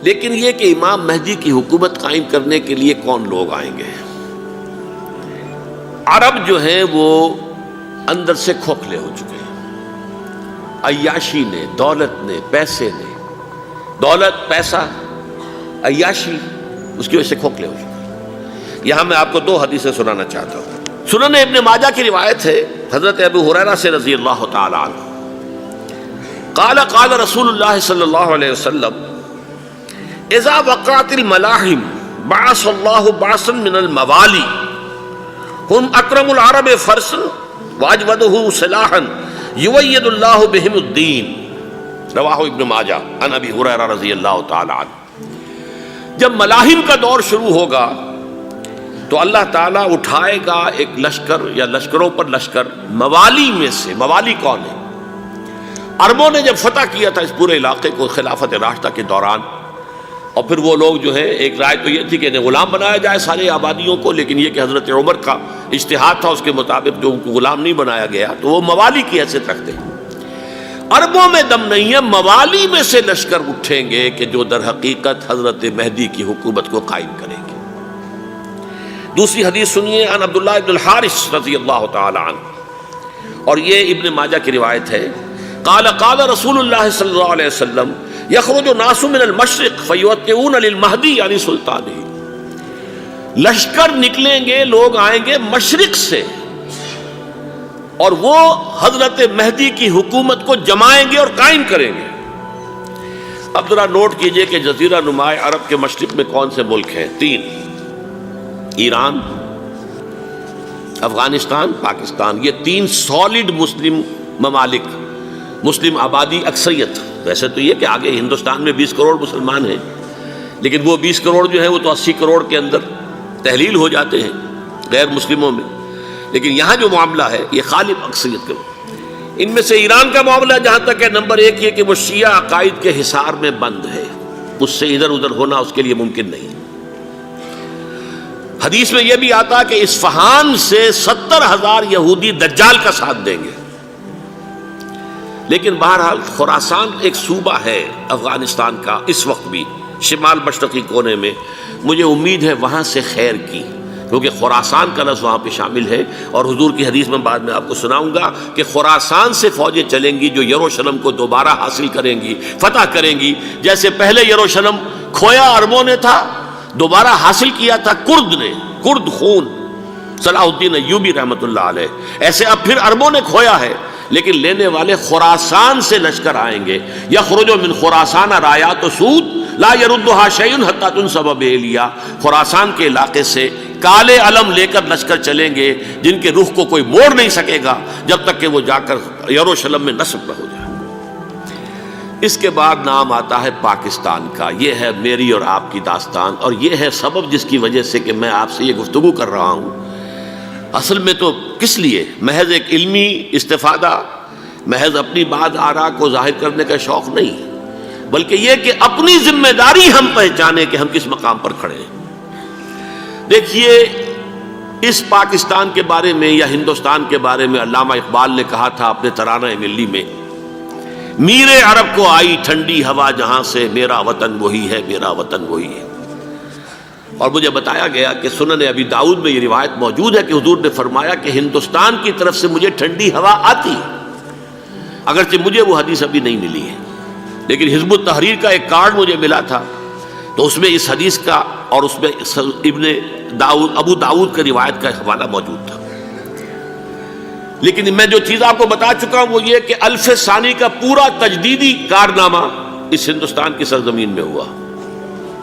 لیکن یہ کہ امام مہدی کی حکومت قائم کرنے کے لیے کون لوگ آئیں گے؟ عرب جو ہیں وہ اندر سے کھوکھلے ہو چکے ہیں، عیاشی نے، دولت نے، پیسے نے، دولت، پیسہ، عیاشی، اس کی وجہ سے کھوکھلے ہو چکے ہیں۔ یہاں میں آپ کو دو حدیثیں سنانا چاہتا ہوں۔ سنن ابن ماجہ کی روایت ہے حضرت ابو ہریرہ سے رضی اللہ تعالی عنہ، قال قال رسول اللہ صلی اللہ علیہ وسلم اذا وقعت الملاحم بعث اللہ بعثا من الموالی ہم اکرم العرب فرسا واجودہ سلاحا یوید اللہ بہم الدین، رواہ ابن ماجہ عن ابی ہریرہ رضی اللہ تعالی عنہ۔ جب ملاحم کا دور شروع ہوگا تو اللہ تعالیٰ اٹھائے گا ایک لشکر یا لشکروں پر لشکر موالی میں سے۔ موالی کون ہے؟ عربوں نے جب فتح کیا تھا اس پورے علاقے کو خلافت راشدہ کے دوران، اور پھر وہ لوگ جو ہے، ایک رائے تو یہ تھی کہ انہیں غلام بنایا جائے سارے آبادیوں کو، لیکن یہ کہ حضرت عمر کا اجتہاد تھا، اس کے مطابق جو ان کو غلام نہیں بنایا گیا تو وہ موالی کی حیثیت رکھتے ہیں۔ عربوں میں دم نہیں ہے، موالی میں سے لشکر اٹھیں گے کہ جو در حقیقت حضرت مہدی کی حکومت کو قائم کریں گے۔ دوسری حدیث سنیے، عن عبداللہ ابن الحارث رضی اللہ تعالی عنہ، اور یہ ابن ماجہ کی روایت ہے، قال قال رسول اللہ صلی اللہ علیہ وسلم یخرج الناس من المشرق فیوطئون للمہدی یعنی سلطانہ، لشکر نکلیں گے، لوگ آئیں گے مشرق سے، اور وہ حضرت مہدی کی حکومت کو جمائیں گے اور قائم کریں گے۔ اب ذرا نوٹ کیجئے کہ جزیرہ نما عرب کے مشرق میں کون سے ملک ہیں؟ تین: ایران، افغانستان، پاکستان۔ یہ تین سالڈ مسلم ممالک، مسلم آبادی اکثریت۔ ویسے تو یہ کہ آگے ہندوستان میں 20 کروڑ مسلمان ہیں، لیکن وہ 20 کروڑ جو ہے وہ تو 80 کروڑ کے اندر تحلیل ہو جاتے ہیں غیر مسلموں میں، لیکن یہاں جو معاملہ ہے یہ غالب اکثریت کا۔ ان میں سے ایران کا معاملہ جہاں تک ہے، نمبر 1 یہ کہ وہ شیعہ عقائد کے حصار میں بند ہے، اس سے ادھر ادھر ہونا اس کے لیے ممکن نہیں۔ حدیث میں یہ بھی آتا کہ اصفہان سے 70,000 یہودی دجال کا ساتھ دیں گے، لیکن بہرحال خراسان ایک صوبہ ہے افغانستان کا اس وقت بھی شمال مشرقی کونے میں، مجھے امید ہے وہاں سے خیر کی، کیونکہ خراسان کا لفظ وہاں پہ شامل ہے، اور حضور کی حدیث میں بعد میں آپ کو سناؤں گا کہ خراسان سے فوجیں چلیں گی جو یروشلم کو دوبارہ حاصل کریں گی، فتح کریں گی، جیسے پہلے یروشلم کھویا عربوں نے تھا، دوبارہ حاصل کیا تھا کرد نے، کرد خون صلاح الدین ایوبی رحمۃ اللہ علیہ، ایسے اب پھر عربوں نے کھویا ہے، لیکن لینے والے خراسان سے لشکر آئیں گے۔ یخرج من خراسان رایات سود لا یردھا شیء حتی تنصب بإیلیا، خراسان کے علاقے سے کالے علم لے کر لشکر چلیں گے جن کے رخ کو کوئی موڑ نہیں سکے گا جب تک کہ وہ جا کر یروشلم میں نصب نہ ہو جائے۔ اس کے بعد نام آتا ہے پاکستان کا۔ یہ ہے میری اور آپ کی داستان، اور یہ ہے سبب جس کی وجہ سے کہ میں آپ سے یہ گفتگو کر رہا ہوں۔ اصل میں تو کس لیے؟ محض ایک علمی استفادہ، محض اپنی بات آراء کو ظاہر کرنے کا شوق نہیں، بلکہ یہ کہ اپنی ذمہ داری ہم پہچانیں کہ ہم کس مقام پر کھڑے ہیں۔ دیکھیے، اس پاکستان کے بارے میں یا ہندوستان کے بارے میں علامہ اقبال نے کہا تھا اپنے ترانہ ملی میں، میرے عرب کو آئی ٹھنڈی ہوا جہاں سے، میرا وطن وہی ہے، میرا وطن وہی ہے۔ اور مجھے بتایا گیا کہ سنن ابی داؤد میں یہ روایت موجود ہے کہ حضور نے فرمایا کہ ہندوستان کی طرف سے مجھے ٹھنڈی ہوا آتی ہے، اگرچہ مجھے وہ حدیث ابھی نہیں ملی ہے، لیکن حزب التحریر کا ایک کارڈ مجھے ملا تھا، تو اس میں اس حدیث کا اور اس میں ابو داؤد کا روایت کا حوالہ موجود تھا۔ لیکن میں جو چیز آپ کو بتا چکا ہوں وہ یہ کہ الف ثانی کا پورا تجدیدی کارنامہ اس ہندوستان کی سرزمین میں ہوا۔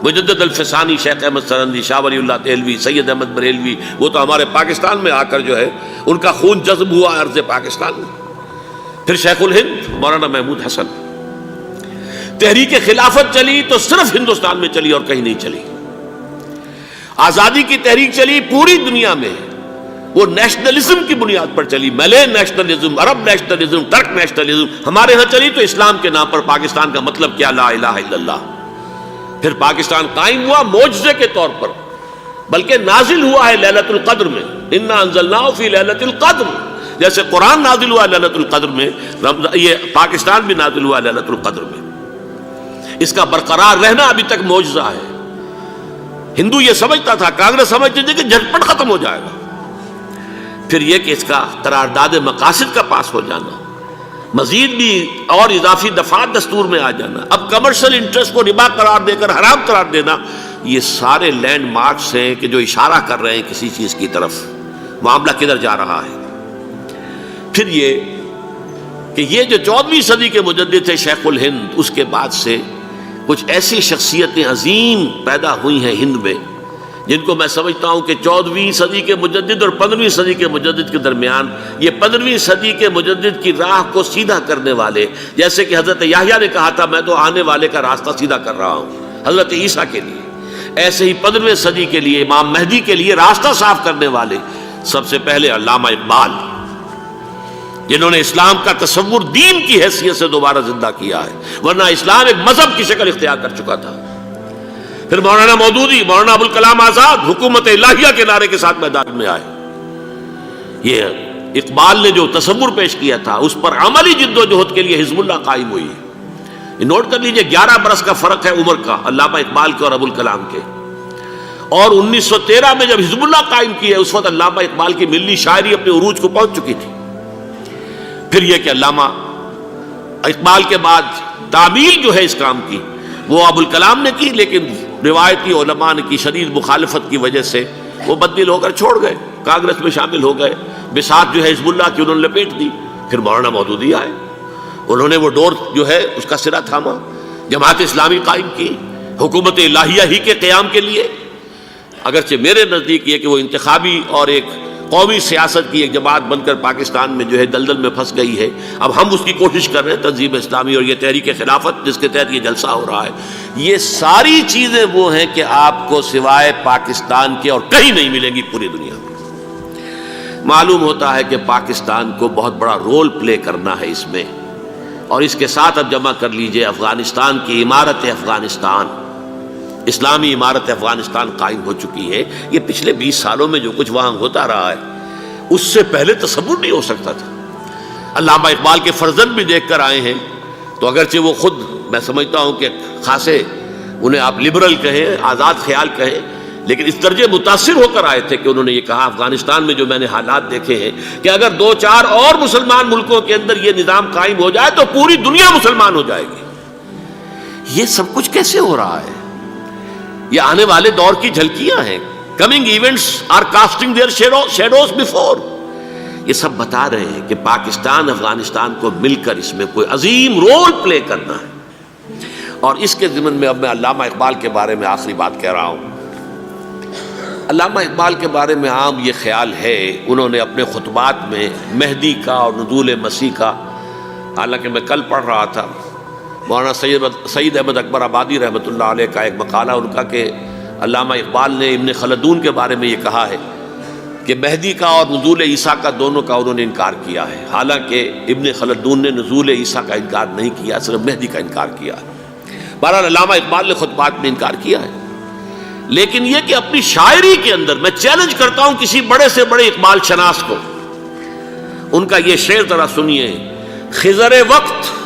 مجدد الف ثانی شیخ احمد سرندی، شاہ ولی اللہ دہلوی، سید احمد بریلوی، وہ تو ہمارے پاکستان میں آ کر جو ہے ان کا خون جذب ہوا ارض پاکستان میں۔ پھر شیخ الہند مولانا محمود حسن۔ تحریک خلافت چلی تو صرف ہندوستان میں چلی اور کہیں نہیں چلی۔ آزادی کی تحریک چلی پوری دنیا میں، وہ نیشنلزم کی بنیاد پر چلی، ملے نیشنلزم، عرب نیشنلزم، ترک نیشنلزم۔ ہمارے ہاں چلی تو اسلام کے نام پر پاکستان کا مطلب کیا؟ لا الہ الا اللہ۔ پھر پاکستان قائم ہوا معجزے کے طور پر، بلکہ نازل ہوا ہے لیلۃ القدر میں، انا انزلناہ فی لیلۃ القدر، جیسے قرآن نازل ہوا لیلۃ القدر میں، یہ پاکستان بھی نازل ہوا لیلۃ القدر میں۔ اس کا برقرار رہنا ابھی تک معجزہ ہے۔ ہندو یہ سمجھتا تھا، کانگریس سمجھتی تھی کہ جھٹپٹ ختم ہو جائے گا۔ پھر یہ کہ اس کا قرارداد مقاصد کا پاس ہو جانا، مزید بھی اور اضافی دفعات دستور میں آ جانا، اب کمرشل انٹرسٹ کو ربا قرار دے کر حرام قرار دینا، یہ سارے لینڈ مارکس ہیں کہ جو اشارہ کر رہے ہیں کسی چیز کی طرف، معاملہ کدھر جا رہا ہے۔ پھر یہ کہ یہ جو 14ویں صدی کے مجدد تھے شیخ الہند، اس کے بعد سے کچھ ایسی شخصیتیں عظیم پیدا ہوئی ہیں ہند میں، جن کو میں سمجھتا ہوں کہ 14ویں صدی کے مجدد اور 15ویں صدی کے مجدد کے درمیان یہ 15ویں صدی کے مجدد کی راہ کو سیدھا کرنے والے، جیسے کہ حضرت یحییٰ نے کہا تھا میں تو آنے والے کا راستہ سیدھا کر رہا ہوں حضرت عیسیٰ کے لیے، ایسے ہی 15ویں صدی کے لیے امام مہدی کے لیے راستہ صاف کرنے والے سب سے پہلے علامہ اقبال، جنہوں نے اسلام کا تصور دین کی حیثیت سے دوبارہ زندہ کیا ہے، ورنہ اسلام ایک مذہب کی شکل اختیار کر چکا تھا۔ پھر مولانا مودودی، مولانا ابوالکلام آزاد حکومت الہیہ کے نعرے کے ساتھ میدان میں آئے۔ یہ اقبال نے جو تصور پیش کیا تھا اس پر عملی جد و جہد کے لیے حزب اللہ قائم ہوئی ہے۔ نوٹ کر لیجئے 11 برس کا فرق ہے عمر کا علامہ اقبال کے اور ابوالکلام کے، اور 1913 میں جب حزب اللہ قائم کی ہے اس وقت علامہ اقبال کی ملی شاعری اپنے عروج کو پہنچ چکی تھی۔ پھر یہ کہ علامہ اقبال کے بعد تعمیل جو ہے اس کام کی وہ ابوالکلام نے کی، لیکن روایتی علماء نے کی شدید مخالفت کی وجہ سے وہ بددل ہو کر چھوڑ گئے، کانگریس میں شامل ہو گئے، بساط جو ہے حزب اللہ کی انہوں نے لپیٹ دی۔ پھر مولانا مودودی آئے، انہوں نے وہ ڈور جو ہے اس کا سرا تھاما، جماعت اسلامی قائم کی حکومت الہیہ ہی کے قیام کے لیے، اگرچہ میرے نزدیک یہ کہ وہ انتخابی اور ایک قومی سیاست کی ایک جماعت بن کر پاکستان میں جو ہے دلدل میں پھنس گئی ہے۔ اب ہم اس کی کوشش کر رہے ہیں، تنظیم اسلامی اور یہ تحریک خلافت جس کے تحت یہ جلسہ ہو رہا ہے، یہ ساری چیزیں وہ ہیں کہ آپ کو سوائے پاکستان کے اور کہیں نہیں ملیں گی پوری دنیا میں۔ معلوم ہوتا ہے کہ پاکستان کو بہت بڑا رول پلے کرنا ہے اس میں، اور اس کے ساتھ اب جمع کر لیجئے افغانستان کی عمارت افغانستان، اسلامی عمارت افغانستان قائم ہو چکی ہے۔ یہ پچھلے 20 سالوں میں جو کچھ وہاں ہوتا رہا ہے اس سے پہلے تصور نہیں ہو سکتا تھا۔ علامہ اقبال کے فرزند بھی دیکھ کر آئے ہیں، تو اگرچہ وہ خود میں سمجھتا ہوں کہ خاصے انہیں آپ لبرل کہیں، آزاد خیال کہیں، لیکن اس درجے متاثر ہو کر آئے تھے کہ انہوں نے یہ کہا افغانستان میں جو میں نے حالات دیکھے ہیں کہ اگر 2-4 اور مسلمان ملکوں کے اندر یہ نظام قائم ہو جائے تو پوری دنیا مسلمان ہو جائے گی۔ یہ سب کچھ کیسے ہو رہا ہے؟ یہ آنے والے دور کی جھلکیاں ہیں۔ Coming events are casting their shadows before. یہ سب بتا رہے ہیں کہ پاکستان افغانستان کو مل کر اس میں کوئی عظیم رول پلے کرنا ہے، اور اس کے ضمن میں اب میں علامہ اقبال کے بارے میں آخری بات کہہ رہا ہوں۔ علامہ اقبال کے بارے میں عام یہ خیال ہے، انہوں نے اپنے خطبات میں مہدی کا اور نزول مسیح کا، حالانکہ میں کل پڑھ رہا تھا مولانا سید احمد اکبر آبادی رحمۃ اللہ علیہ کا ایک مقالہ ان کا کہ علامہ اقبال نے ابن خلدون کے بارے میں یہ کہا ہے کہ مہدی کا اور نزول عیسیٰ کا دونوں کا انہوں نے انکار کیا ہے، حالانکہ ابن خلدون نے نزول عیسیٰ کا انکار نہیں کیا، صرف مہدی کا انکار کیا ہے۔ بہرحال علامہ اقبال نے خطبات میں انکار کیا ہے، لیکن یہ کہ اپنی شاعری کے اندر میں چیلنج کرتا ہوں کسی بڑے سے بڑے اقبال شناس کو، ان کا یہ شعر ذرا سنیے: خضر وقت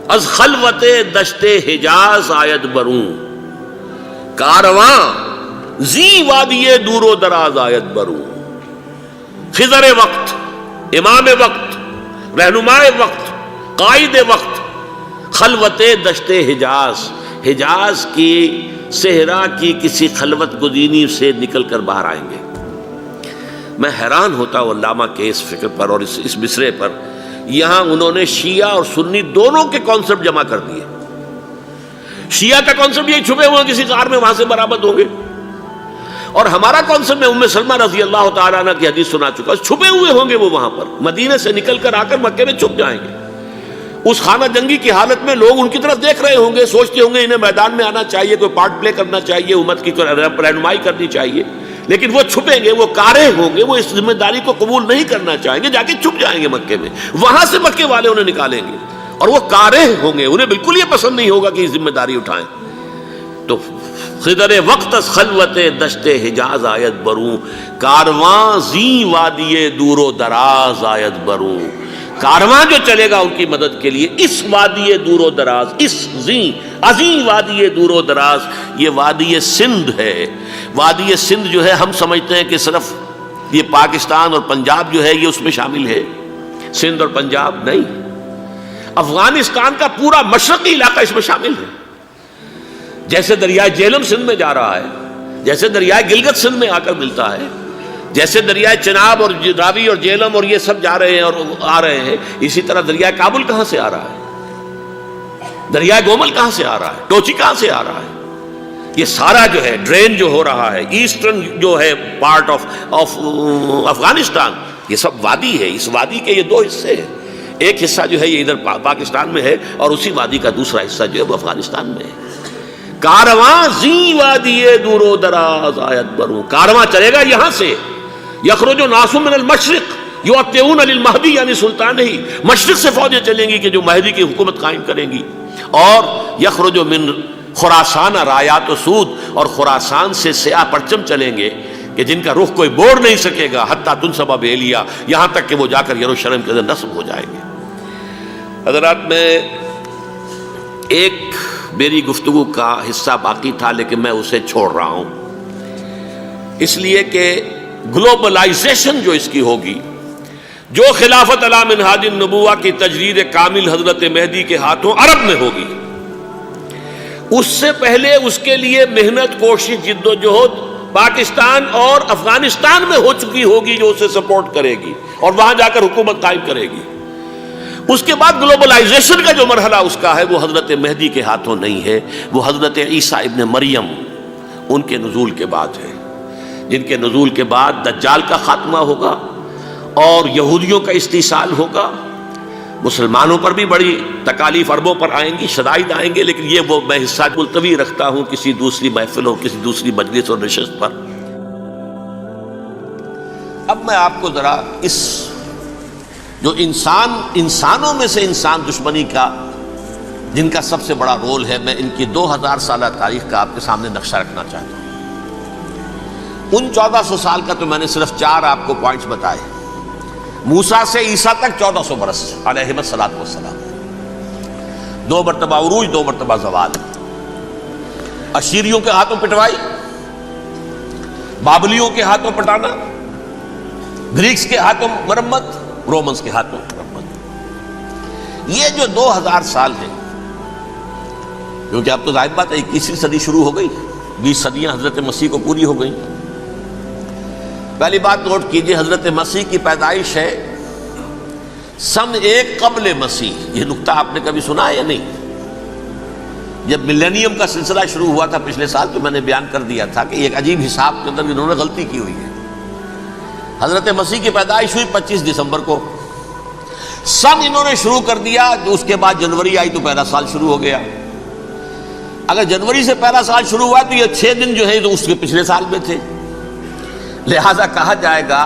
از خلوت دشت حجاز آید بروں، کارواں زی وادی دور و دراز آید بروں۔ خضر وقت، امام وقت، رہنمائے وقت، قائد وقت، خلوت دشت حجاز، حجاز کی صحرا کی کسی خلوت گزینی سے نکل کر باہر آئیں گے۔ میں حیران ہوتا ہوں علامہ کے اس فکر پر اور اس مصرے پر۔ یہاں انہوں نے شیعہ اور سنی دونوں کے کانسیپٹ جمع کر دیے۔ شیعہ کا کانسیپٹ یہ چھپے ہوئے کسی غار میں وہاں سے برآمد ہوں گے، اور ہمارا کانسیپٹ میں ام سلمہ رضی اللہ تعالیٰ عنہ کی حدیث سنا چکا، چھپے ہوئے ہوں گے وہ وہاں پر، مدینے سے نکل کر آ کر مکے میں چھپ جائیں گے۔ اس خانہ جنگی کی حالت میں لوگ ان کی طرف دیکھ رہے ہوں گے، سوچتے ہوں گے انہیں میدان میں آنا چاہیے، کوئی پارٹ پلے کرنا چاہیے، امت کی رہنمائی کرنی چاہیے، لیکن وہ چھپیں گے، وہ کارے ہوں گے، وہ اس ذمہ داری کو قبول نہیں کرنا چاہیں گے، جا کے چھپ جائیں گے مکے میں، وہاں سے مکے والے انہیں نکالیں گے، اور وہ کارے ہوں گے، انہیں بالکل یہ پسند نہیں ہوگا کہ یہ ذمہ داری اٹھائیں۔ تو خضر وقت از خلوت دشت حجاز آیت بروں، کارواں زی وادی دور و دراز آیت بروں۔ کارواں جو چلے گا ان کی مدد کے لیے اس وادی دور و دراز، اس عظیم وادی دور و دراز، یہ وادی سندھ ہے۔ وادی سندھ جو ہے ہم سمجھتے ہیں کہ صرف یہ پاکستان اور پنجاب جو ہے یہ اس میں شامل ہے، سندھ اور پنجاب نہیں، افغانستان کا پورا مشرقی علاقہ اس میں شامل ہے۔ جیسے دریائے جہلم سندھ میں جا رہا ہے، جیسے دریائے گلگت سندھ میں آ کر ملتا ہے، جیسے دریائے چناب اور راوی اور جہلم اور یہ سب جا رہے ہیں اور آ رہے ہیں، اسی طرح دریائے کابل کہاں سے آ رہا ہے، دریائے گومل کہاں سے آ رہا ہے، ٹوچی کہاں سے آ رہا ہے، یہ سارا جو ہے ڈرین جو ہو رہا ہے ایسٹرن جو ہے پارٹ آف افغانستان، یہ سب وادی ہے۔ اس وادی کے یہ دو حصے ہیں، ایک حصہ جو ہے یہ ادھر پاکستان میں ہے اور اسی وادی کا دوسرا حصہ جو ہے وہ افغانستان میں ہے۔ کارواں زی وادی دور و دراز آیت بروں، کارواں چلے گا یہاں سے، یخرج ناس من المشرق یؤتون للمہدی یعنی سلطان ہی، مشرق سے فوجیں چلیں گی کہ جو مہدی کی حکومت قائم کریں گی، اور یخرج من خراسان رایات و سود، اور خراسان سے سیاہ پرچم چلیں گے کہ جن کا رخ کوئی موڑ نہیں سکے گا، حتیٰ تنصب بیلیا، یہاں تک کہ وہ جا کر یروشلم کے اندر نصب ہو جائیں گے۔ حضرات، میں ایک میری گفتگو کا حصہ باقی تھا لیکن میں اسے چھوڑ رہا ہوں، اس لیے کہ گلوبلائزیشن جو اس کی ہوگی، جو خلافت علی منہاج النبوہ کی تجدید کامل حضرت مہدی کے ہاتھوں عرب میں ہوگی، اس سے پہلے اس کے لیے محنت، کوشش، جد و جہد پاکستان اور افغانستان میں ہو چکی ہوگی جو اسے سپورٹ کرے گی اور وہاں جا کر حکومت قائم کرے گی۔ اس کے بعد گلوبلائزیشن کا جو مرحلہ اس کا ہے وہ حضرت مہدی کے ہاتھوں نہیں ہے، وہ حضرت عیسیٰ ابن مریم ان کے نزول کے بعد ہے، جن کے نزول کے بعد دجال کا خاتمہ ہوگا اور یہودیوں کا استحصال ہوگا، مسلمانوں پر بھی بڑی تکالیف عربوں پر آئیں گی، شدائد آئیں گے، لیکن یہ وہ میں حصہ ملتوی رکھتا ہوں کسی دوسری محفل اور کسی دوسری مجلس اور نشست پر۔ اب میں آپ کو ذرا اس جو انسانوں میں سے انسان دشمنی کا جن کا سب سے بڑا رول ہے، میں ان کی 2000 سالہ تاریخ کا آپ کے سامنے نقشہ رکھنا چاہتا ہوں۔ ان 1400 سال کا تو میں نے صرف 4 آپ کو پوائنٹس بتائے، موسیٰ سے عیسیٰ تک 1400 برس علیہ الصلوۃ والسلام، 2 مرتبہ عروج، 2 مرتبہ زوال، اشیریوں کے ہاتھوں پٹوائی، بابلیوں کے ہاتھوں پٹانا، گریکس کے ہاتھوں مرمت، رومنز کے ہاتھوں مرمت۔ یہ جو 2000 سال ہے، کیونکہ اب تو ظاہر بات ہے 21ویں صدی شروع ہو گئی، 20 صدیاں حضرت مسیح کو پوری ہو گئی۔ پہلی بات نوٹ کیجئے، حضرت مسیح کی پیدائش ہے سن 1 قبل مسیح۔ یہ نقطہ آپ نے کبھی سنا ہے یا نہیں؟ جب ملینیم کا سلسلہ شروع ہوا تھا پچھلے سال تو میں نے بیان کر دیا تھا کہ ایک عجیب حساب کے اندر انہوں نے غلطی کی ہوئی ہے۔ حضرت مسیح کی پیدائش ہوئی 25 دسمبر کو، سن انہوں نے شروع کر دیا، اس کے بعد جنوری آئی تو پہلا سال شروع ہو گیا۔ اگر جنوری سے پہلا سال شروع ہوا تو یہ 6 دن جو ہے تو اس کے پچھلے سال میں تھے، لہذا کہا جائے گا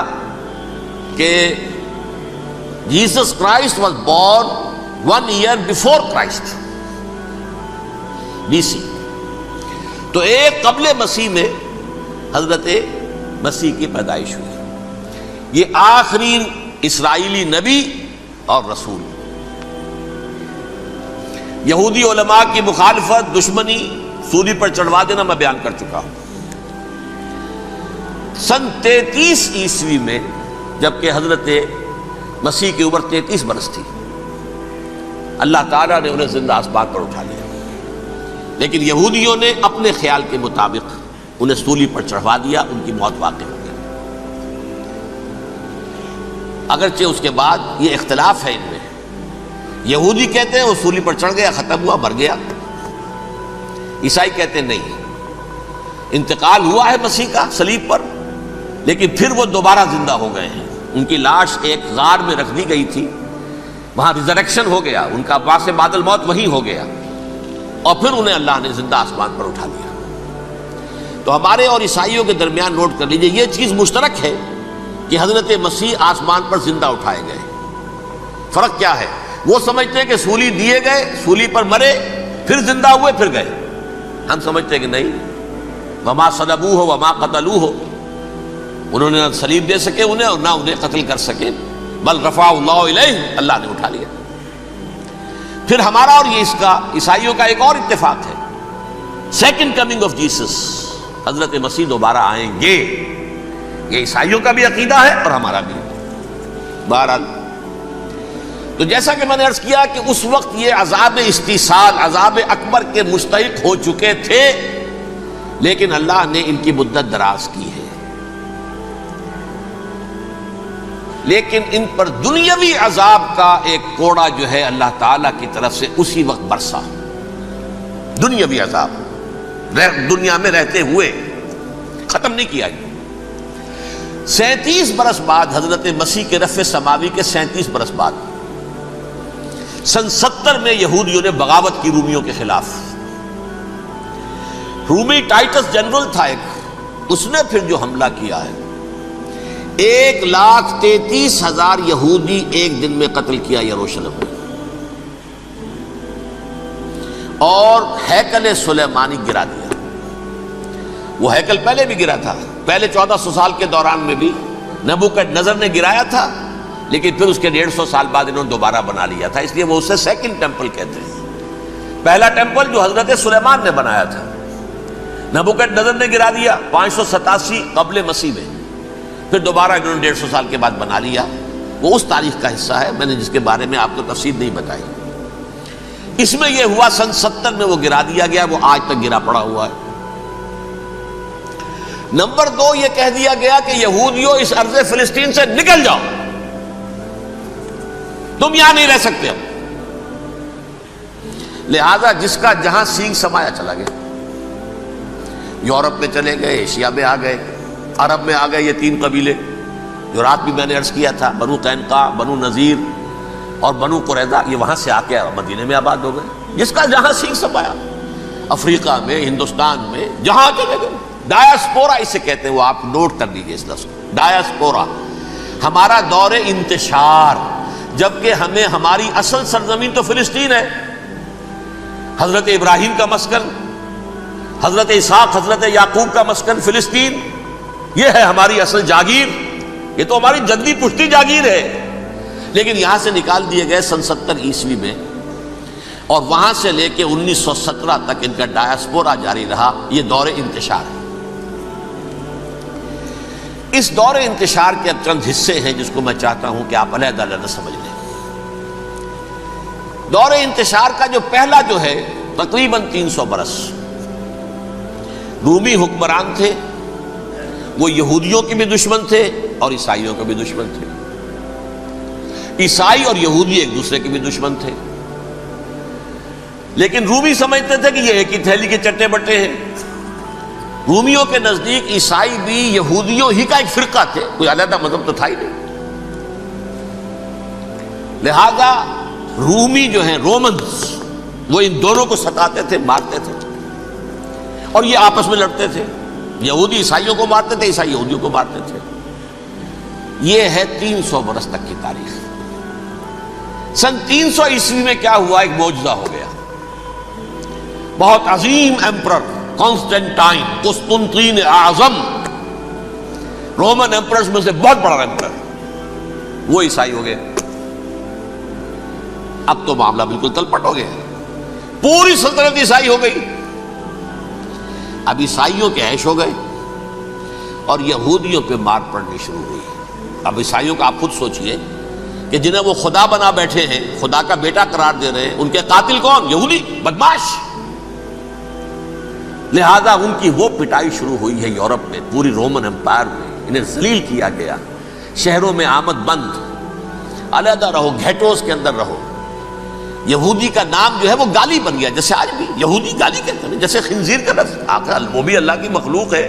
کہ Jesus Christ was born 1 year before Christ, BC۔ تو 1 قبل مسیح میں حضرت مسیح کی پیدائش ہوئی۔ یہ آخری اسرائیلی نبی اور رسول، یہودی علماء کی مخالفت، دشمنی، سولی پر چڑھوا دینا میں بیان کر چکا ہوں۔ سن 33 عیسوی میں جبکہ حضرت مسیح کی عمر 33 برس تھی، اللہ تعالیٰ نے انہیں زندہ آسمان پر اٹھا لیا، لیکن یہودیوں نے اپنے خیال کے مطابق انہیں سولی پر چڑھوا دیا، ان کی موت واقع ہو گئی۔ اگرچہ اس کے بعد یہ اختلاف ہے ان میں، یہودی کہتے ہیں وہ سولی پر چڑھ گیا، ختم ہوا، مر گیا، عیسائی کہتے ہیں نہیں، انتقال ہوا ہے مسیح کا صلیب پر، لیکن پھر وہ دوبارہ زندہ ہو گئے ہیں۔ ان کی لاش ایک غار میں رکھ دی گئی تھی، وہاں ریزریکشن ہو گیا، ان کا باعث بعد الموت وہی ہو گیا، اور پھر انہیں اللہ نے زندہ آسمان پر اٹھا لیا۔ تو ہمارے اور عیسائیوں کے درمیان نوٹ کر لیجئے، یہ چیز مشترک ہے کہ حضرت مسیح آسمان پر زندہ اٹھائے گئے۔ فرق کیا ہے؟ وہ سمجھتے ہیں کہ سولی دیے گئے، سولی پر مرے، پھر زندہ ہوئے، پھر گئے۔ ہم سمجھتے ہیں کہ نہیں، وما صلبوہ وما قتلوہ، انہوں نے نہ صلیب دے سکے انہیں اور نہ انہیں قتل کر سکے، بل رفع اللہ الیہ، اللہ نے اٹھا لیا۔ پھر ہمارا اور یہ اس کا عیسائیوں کا ایک اور اتفاق ہے، سیکنڈ کمنگ آف جیسس، حضرت مسیح دوبارہ آئیں گے، یہ عیسائیوں کا بھی عقیدہ ہے اور ہمارا بھی۔ بہرحال تو جیسا کہ میں نے عرض کیا کہ اس وقت یہ عذاب استیصال، عذاب اکبر کے مستحق ہو چکے تھے، لیکن اللہ نے ان کی مدت دراز کی ہے، لیکن ان پر دنیاوی عذاب کا ایک کوڑا جو ہے اللہ تعالیٰ کی طرف سے اسی وقت برسا۔ دنیاوی عذاب دنیا میں رہتے ہوئے ختم نہیں کیا گیا۔ 37 برس بعد، حضرت مسیح کے رفع سماوی کے 37 برس بعد، سن 70 میں یہودیوں نے بغاوت کی رومیوں کے خلاف۔ رومی ٹائٹس جنرل تھا ایک، اس نے پھر جو حملہ کیا ہے، 1,33,000 یہودی ایک دن میں قتل کیا یروشلم میں، اور ہیکل سلیمانی گرا دیا۔ وہ ہیکل پہلے بھی گرا تھا، پہلے 1400 سال کے دوران میں بھی نبوکڈنضر نے گرایا تھا، لیکن پھر اس کے 150 سال بعد انہوں نے دوبارہ بنا لیا تھا، اس لیے وہ اسے سیکنڈ ٹیمپل کہتے ہیں۔ پہلا ٹیمپل جو حضرت سلیمان نے بنایا تھا، نبوکڈنضر نے گرا دیا 587 قبل مسیح میں، پھر دوبارہ انہوں نے 150 سال کے بعد بنا لیا۔ وہ اس تاریخ کا حصہ ہے، میں نے جس کے بارے میں آپ کو تفصیل نہیں بتائی۔ اس میں یہ ہوا سن 70 میں وہ گرا دیا گیا، وہ آج تک گرا پڑا ہوا ہے۔ نمبر 2، یہ کہہ دیا گیا کہ یہودیوں اس ارض فلسطین سے نکل جاؤ، تم یہاں نہیں رہ سکتے اب۔ لہذا جس کا جہاں سینگ سمایا چلا گیا، یورپ میں چلے گئے، ایشیا میں آ گئے، عرب میں آ گئے، یہ 3 قبیلے جو رات بھی میں نے عرض کیا تھا، بنو قینقاع، بنو نذیر اور بنو قریظہ، یہ وہاں سے آ کے مدینے میں آباد ہو گئے۔ جس کا جہاں سینگ سمایا، افریقہ میں، ہندوستان میں، جہاں چلے گئے۔ ڈایاسپورا اسے کہتے ہیں، وہ آپ نوٹ کر لیجیے اس لفظ کو، ڈایاسپورا، ہمارا دور انتشار، جبکہ ہمیں ہماری اصل سرزمین تو فلسطین ہے، حضرت ابراہیم کا مسکن، حضرت اسحاق، حضرت یعقوب کا مسکن فلسطین، یہ ہے ہماری اصل جاگیر، یہ تو ہماری جدی پشتی جاگیر ہے، لیکن یہاں سے نکال دیے گئے سن 70 عیسوی میں، اور وہاں سے لے کے 1917 تک ان کا ڈایاسپورا جاری رہا۔ یہ دور انتشار ہے۔ اس دور انتشار کے اب چند حصے ہیں جس کو میں چاہتا ہوں کہ آپ علیحدہ علیحدہ سمجھ لیں۔ دور انتشار کا جو پہلا جو ہے، تقریباً 300 برس رومی حکمران تھے، وہ یہودیوں کے بھی دشمن تھے اور عیسائیوں کے بھی دشمن تھے۔ عیسائی اور یہودی ایک دوسرے کے بھی دشمن تھے، لیکن رومی سمجھتے تھے کہ یہ ایک ہی تھیلی کے چٹے بٹے ہیں۔ رومیوں کے نزدیک عیسائی بھی یہودیوں ہی کا ایک فرقہ تھے، کوئی علیحدہ مذہب تو تھا ہی نہیں۔ لہذا رومی جو ہیں، رومنز، وہ ان دونوں کو ستاتے تھے، مارتے تھے، اور یہ آپس میں لڑتے تھے۔ یہودی عیسائیوں کو مارتے تھے، عیسائی یہودیوں کو مارتے تھے۔ یہ ہے 300 برس تک کی تاریخ۔ سن 300 عیسوی میں کیا ہوا؟ ایک معجزہ ہو گیا۔ بہت عظیم ایمپرر کانسٹنٹائن، قسطنطین اعظم، رومن ایمپررز میں سے بہت بڑا ایمپرر، وہ عیسائی ہو گئے۔ اب تو معاملہ بالکل تلپٹ ہو گیا، پوری سلطنت عیسائی ہو گئی۔ اب عیسائیوں کے عیش ہو گئے اور یہودیوں پہ مار پڑنی شروع ہوئی۔ اب عیسائیوں کا آپ خود سوچئے کہ جنہیں وہ خدا بنا بیٹھے ہیں، خدا کا بیٹا قرار دے رہے ہیں، ان کے قاتل کون؟ یہودی، بدماش۔ لہذا ان کی وہ پٹائی شروع ہوئی ہے یورپ میں، پوری رومن امپائر میں، انہیں ذلیل کیا گیا، شہروں میں آمد بند، علیحدہ رہو، گھیٹوز کے اندر رہو۔ یہودی کا نام جو ہے وہ گالی بن گیا، جیسے آج بھی یہودی گالی کہتے ہیں، جیسے خنزیر کا لفظ، وہ بھی اللہ کی مخلوق ہے،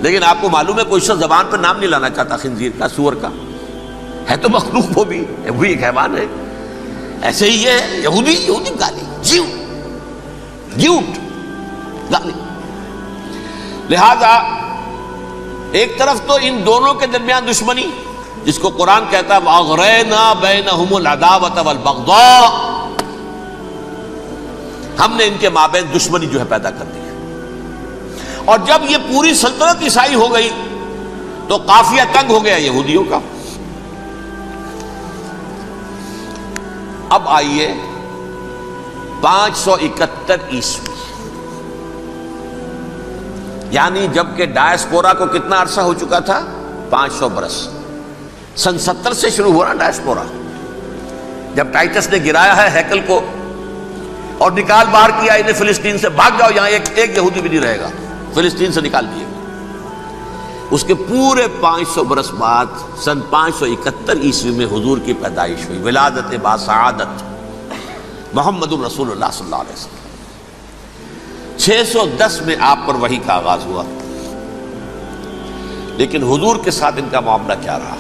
لیکن آپ کو معلوم ہے کوئی شخص زبان پہ نام نہیں لانا چاہتا خنزیر کا، سور کا، ہے تو مخلوق وہ بھی ایک حیوان ہے۔ ایسے ہی یہ ہے یہودی، یہودی گالی، جیوٹ گالی۔ لہذا ایک طرف تو ان دونوں کے درمیان دشمنی، جس کو قرآن کہتا ہے وَأَغْرَيْنَا بَيْنَهُمُ الْعَدَاوَةَ وَالْبَغْضَاءَ، ہم نے ان کے مابین دشمنی جو ہے پیدا کر دی ہے۔ اور جب یہ پوری سلطنت عیسائی ہو گئی تو قافیہ تنگ ہو گیا یہودیوں کا، اب آئیے 571 عیسوی، یعنی جبکہ ڈائسپورا کو کتنا عرصہ ہو چکا تھا؟ 500 برس۔ سن 70 سے شروع ہوا نا ڈائسپورا، جب ٹائٹس نے گرایا ہے ہیکل کو اور نکال باہر کیا انہیں فلسطین سے، بھاگ جاؤ یہاں ایک یہودی بھی نہیں رہے گا، فلسطین سے نکال دیے گئے۔ اس کے پورے 500 برس بعد سن 571 عیسوی میں حضور کی پیدائش ہوئی، ولادت باسعادت محمد الرسول اللہ صلی اللہ علیہ وسلم۔ 610 میں آپ پر وحی کا آغاز ہوا، لیکن حضور کے ساتھ ان کا معاملہ کیا رہا؟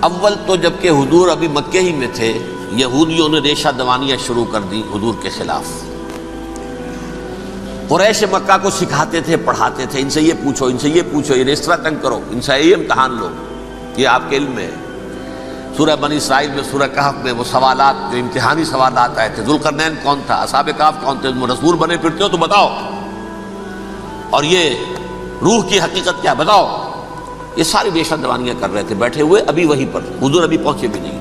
اول تو جبکہ حضور ابھی مکے ہی میں تھے، یہودیوں نے ریشہ دوانیاں شروع کر دی حضور کے خلاف۔ قریش مکہ کو سکھاتے تھے، پڑھاتے تھے، ان سے یہ پوچھو، ان سے یہ پوچھو، یہ اس طرح تنگ کرو، ان سے یہ امتحان لو، یہ آپ کے علم میں ہے۔ سورہ بنی اسرائیل میں، سورہ کہف میں وہ سوالات جو امتحانی سوالات آئے تھے، ذوالقرنین کون تھا، اصحاب کہف کون تھے، تم رسول بنے پھرتے ہو تو بتاؤ، اور یہ روح کی حقیقت کیا بتاؤ، یہ ساری ریشہ دوانیاں کر رہے تھے بیٹھے ہوئے ابھی وہیں پر، حضور ابھی پہنچے بھی نہیں۔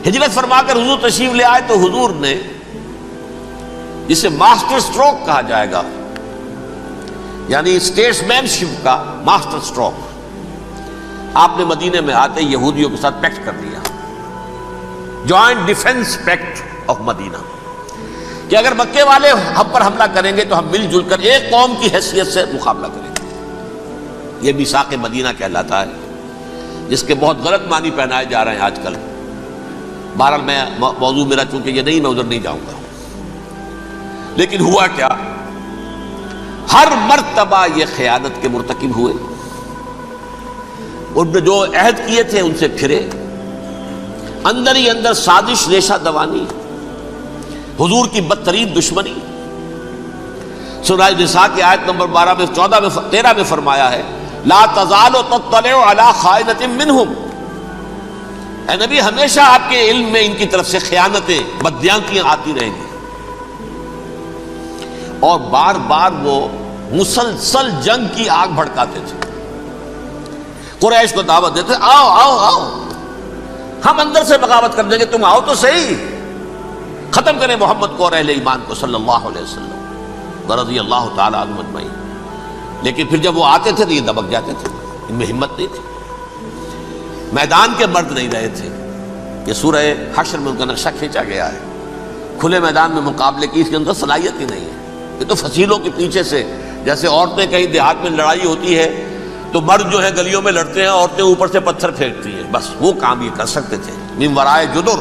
ہجرت فرما کر حضور تشریف لے آئے تو حضور نے، جسے ماسٹر سٹروک کہا جائے گا، یعنی اسٹیٹس مین شپ کا ماسٹر سٹروک، آپ نے مدینے میں آتے یہودیوں کے ساتھ پیکٹ کر دیا، جوائنٹ ڈیفنس پیکٹ آف مدینہ، کہ اگر مکے والے ہم پر حملہ کریں گے تو ہم مل جل کر ایک قوم کی حیثیت سے مقابلہ کریں گے۔ یہ میثاق مدینہ کہلاتا ہے، جس کے بہت غلط معنی پہنائے جا رہے ہیں آج کل۔ بہرحال میں موضوع میرا چونکہ یہ نہیں، میں ادھر نہیں جاؤں گا، لیکن ہوا کیا؟ ہر مرتبہ یہ خیانت کے مرتکب ہوئے، ان نے جو عہد کیے تھے ان سے پھرے، اندر ہی اندر سازش، ریشہ دوانی، حضور کی بدترین دشمنی۔ سورہ نساء کی آیت نمبر 12 میں 13 میں فرمایا ہے، لا تزال تطلع علی خائنۃ منہم، اے نبی ہمیشہ آپ کے علم میں ان کی طرف سے خیانتیں، بددیانتیاں آتی رہیں گی، اور بار بار وہ مسلسل جنگ کی آگ بھڑکاتے تھے، قریش کو دعوت دیتے، آؤ آؤ آؤ ہم اندر سے بغاوت کر دیں گے، تم آؤ تو صحیح، ختم کریں محمد کو اور اہل ایمان کو صلی اللہ علیہ وسلم رضی اللہ تعالی عنہم اجمعین۔ لیکن پھر جب وہ آتے تھے تو یہ دبک جاتے تھے، ان میں ہمت نہیں تھی، میدان کے مرد نہیں رہے تھے۔ یہ سورہ حشر میں ان کا نقشہ کھینچا گیا ہے، کھلے میدان میں مقابلے کی اس کے اندر صلاحیت ہی نہیں ہے، یہ تو فصیلوں کے پیچھے سے، جیسے عورتیں کہیں دیہات میں لڑائی ہوتی ہے تو مرد جو ہے گلیوں میں لڑتے ہیں، عورتیں اوپر سے پتھر پھینکتی ہیں، بس وہ کام یہ کر سکتے تھے، من ورائے جدر،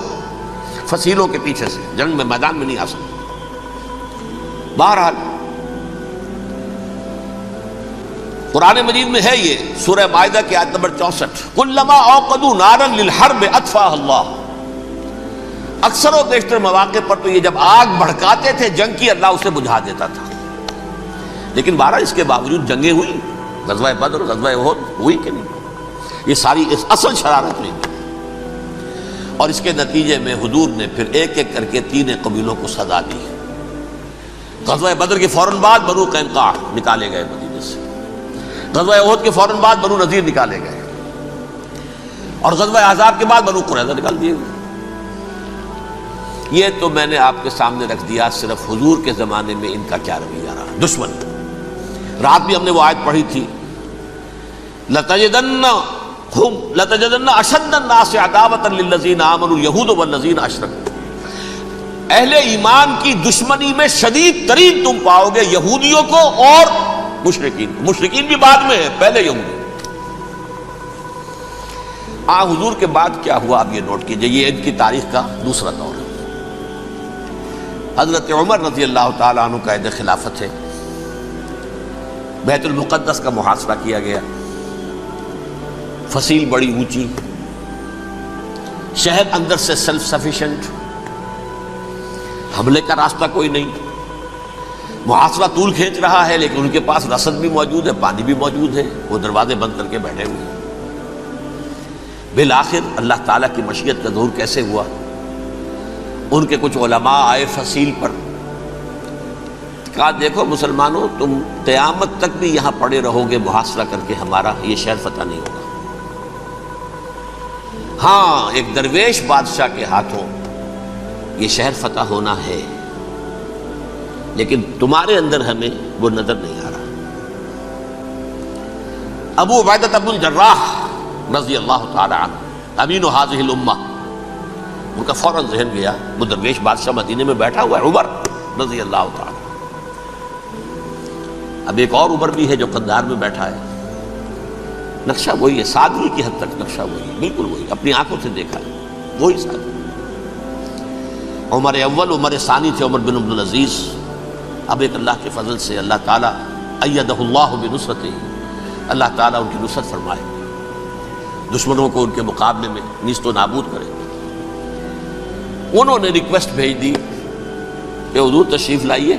فصیلوں کے پیچھے سے، جنگ میں میدان میں نہیں آ سکتے۔ بہرحال قرآن مجید میں ہے یہ، سورہ مائدہ کی آیت نمبر 64، کلما اوقدوا نارا للحرب اطفاها اللہ، اکثر و بیشتر مواقع پر تو یہ جب آگ بھڑکاتے تھے جنگ کی، اللہ اسے بجھا دیتا تھا۔ لیکن بہرحال اس کے باوجود جنگیں ہوئی، غزوہ بدر، غزوہ احد ہوئی کہ نہیں؟ یہ ساری اصل شرارت ہوئی، اور اس کے نتیجے میں حضور نے پھر ایک ایک کر کے 3 قبیلوں کو سزا دی۔ غزوہ بدر کے فوراً بعد بنو قینقاع نکالے گئے مدینے سے، غزوہ احد کے فوراً بعد بنو نذیر نکالے گئے، اور غزوہ احزاب کے بعد بنو قریظہ نکال دیے گئے۔ یہ تو میں نے آپ کے سامنے رکھ دیا صرف حضور کے زمانے میں ان کا کیا رویہ رہا، دشمن۔ رات بھی ہم نے وہ آیت پڑھی تھی، لَتَجِدَنَّ أَشَدَّ النَّاسِ عَدَاوَةً لِلَّذِينَ آمَنُوا الْيَهُودُ وَالَّذِينَ أَشْرَكُوا، اہل ایمان کی دشمنی میں شدید ترین تم پاؤ گے یہودیوں کو اور مشرکین، مشرکین بھی بعد میں ہے، پہلے یہودی۔ حضور کے بعد کیا ہوا اب یہ نوٹ کیجئے، یہ ان کی تاریخ کا دوسرا دور ہے۔ حضرت عمر رضی اللہ تعالیٰ عنہ کا عہد خلافت ہے، بیت المقدس کا محاصرہ کیا گیا، فصیل بڑی اونچی، شہر اندر سے سیلف سفیشینٹ، حملے کا راستہ کوئی نہیں، محاصرہ طول کھینچ رہا ہے، لیکن ان کے پاس رسد بھی موجود ہے، پانی بھی موجود ہے، وہ دروازے بند کر کے بیٹھے ہوئے ہیں۔ بالآخر اللہ تعالیٰ کی مشیت کا ظہور کیسے ہوا؟ ان کے کچھ علماء آئے فصیل پر، کہا دیکھو مسلمانوں، تم قیامت تک بھی یہاں پڑے رہو گے محاصرہ کر کے، ہمارا یہ شہر فتح نہیں ہوگا۔ ہاں ایک درویش بادشاہ کے ہاتھوں یہ شہر فتح ہونا ہے، لیکن تمہارے اندر ہمیں وہ نظر نہیں آ رہا۔ ابو عبیدہ بن الجراح رضی اللہ تعالی عنہ امین هذه الامہ، ان کا فوراً ذہن گیا وہ درویش بادشاہ مدینے میں بیٹھا ہوا ہے عمر رضی اللہ تعالی۔ اب ایک اور عمر بھی ہے جو قندھار میں بیٹھا ہے، نقشہ وہی ہے، سادگی کی حد تک نقشہ وہی، بالکل وہی، اپنی آنکھوں سے دیکھا ہے وہی سادگی۔ عمر اول عمر ثانی تھے عمر بن عبد العزیز۔ اب ایک اللہ کے فضل سے اللہ تعالیٰ ایدہ اللہ بنصرتہ، اللہ تعالیٰ ان کی نصرت فرمائے، دشمنوں کو ان کے مقابلے میں نیست و نابود کرے۔ انہوں نے ریکویسٹ بھیج دی کہ حضور تشریف لائیے،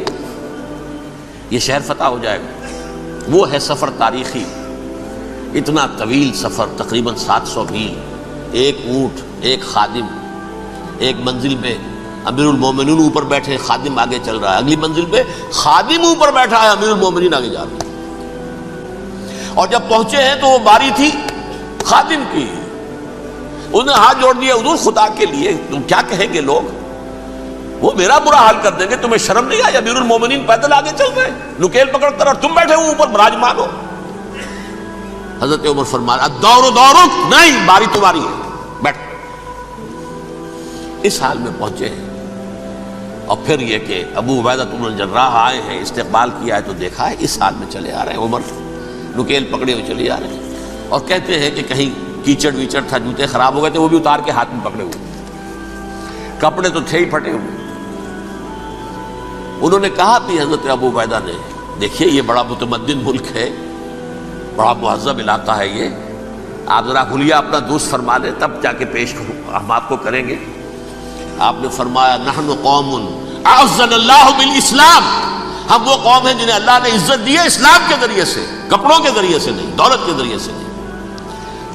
یہ شہر فتح ہو جائے گا۔ وہ ہے سفر تاریخی، اتنا طویل سفر، تقریباً 700 میل، ایک اونٹ، ایک خادم، ایک منزل پہ امیر المومنین اوپر بیٹھے، خادم آگے چل رہا ہے، اگلی منزل پہ خادم اوپر بیٹھا ہے، امیر المومنین آگے جا رہے ہیں۔ اور جب پہنچے ہیں تو وہ باری تھی خادم کی، انہوں نے ہاتھ جوڑ دیا، حضور خدا کے لیے تم کیا کہیں گے لوگ، وہ میرا برا حال کر دیں گے، تمہیں شرم نہیں آئی؟ امیر المومنین پیدل آگے چل رہے ہیں نکیل پکڑ کر، اور تم بیٹھے ہو اوپر براجمان ہو۔ حضرت عمر فرمایا الدور دورک، نہیں باری تمہاری ہے، بیٹھ۔ اس حال میں پہنچے ہیں، اور پھر یہ کہ ابو عبیدہ بن الجراح آئے ہیں، استقبال کیا ہے تو دیکھا ہے اس حال میں چلے آ رہے ہیں، عمر نکیل پکڑے ہوئے چلے آ رہے ہیں، اور کہتے ہیں کہ کہیں کیچڑ ویچڑ تھا، جوتے خراب ہو گئے تھے، وہ بھی اتار کے ہاتھ میں پکڑے ہوئے، کپڑے تو تھے ہی پھٹے ہوئے۔ انہوں نے کہا بھی حضرت ابو عبیدہ نے، دیکھیے یہ بڑا متمدن ملک ہے، بڑا مہذب علاقہ ہے یہ، آپ ذرا حلیہ اپنا دوست فرما لیں تب جا کے پیش ہم آپ کو کریں گے۔ آپ نے فرمایا نحن قوم اعزنا اللہ بالاسلام، ہم وہ قوم ہیں جنہیں اللہ نے عزت دی ہے اسلام کے ذریعے سے، کپڑوں کے ذریعے سے نہیں، دولت کے ذریعے سے نہیں۔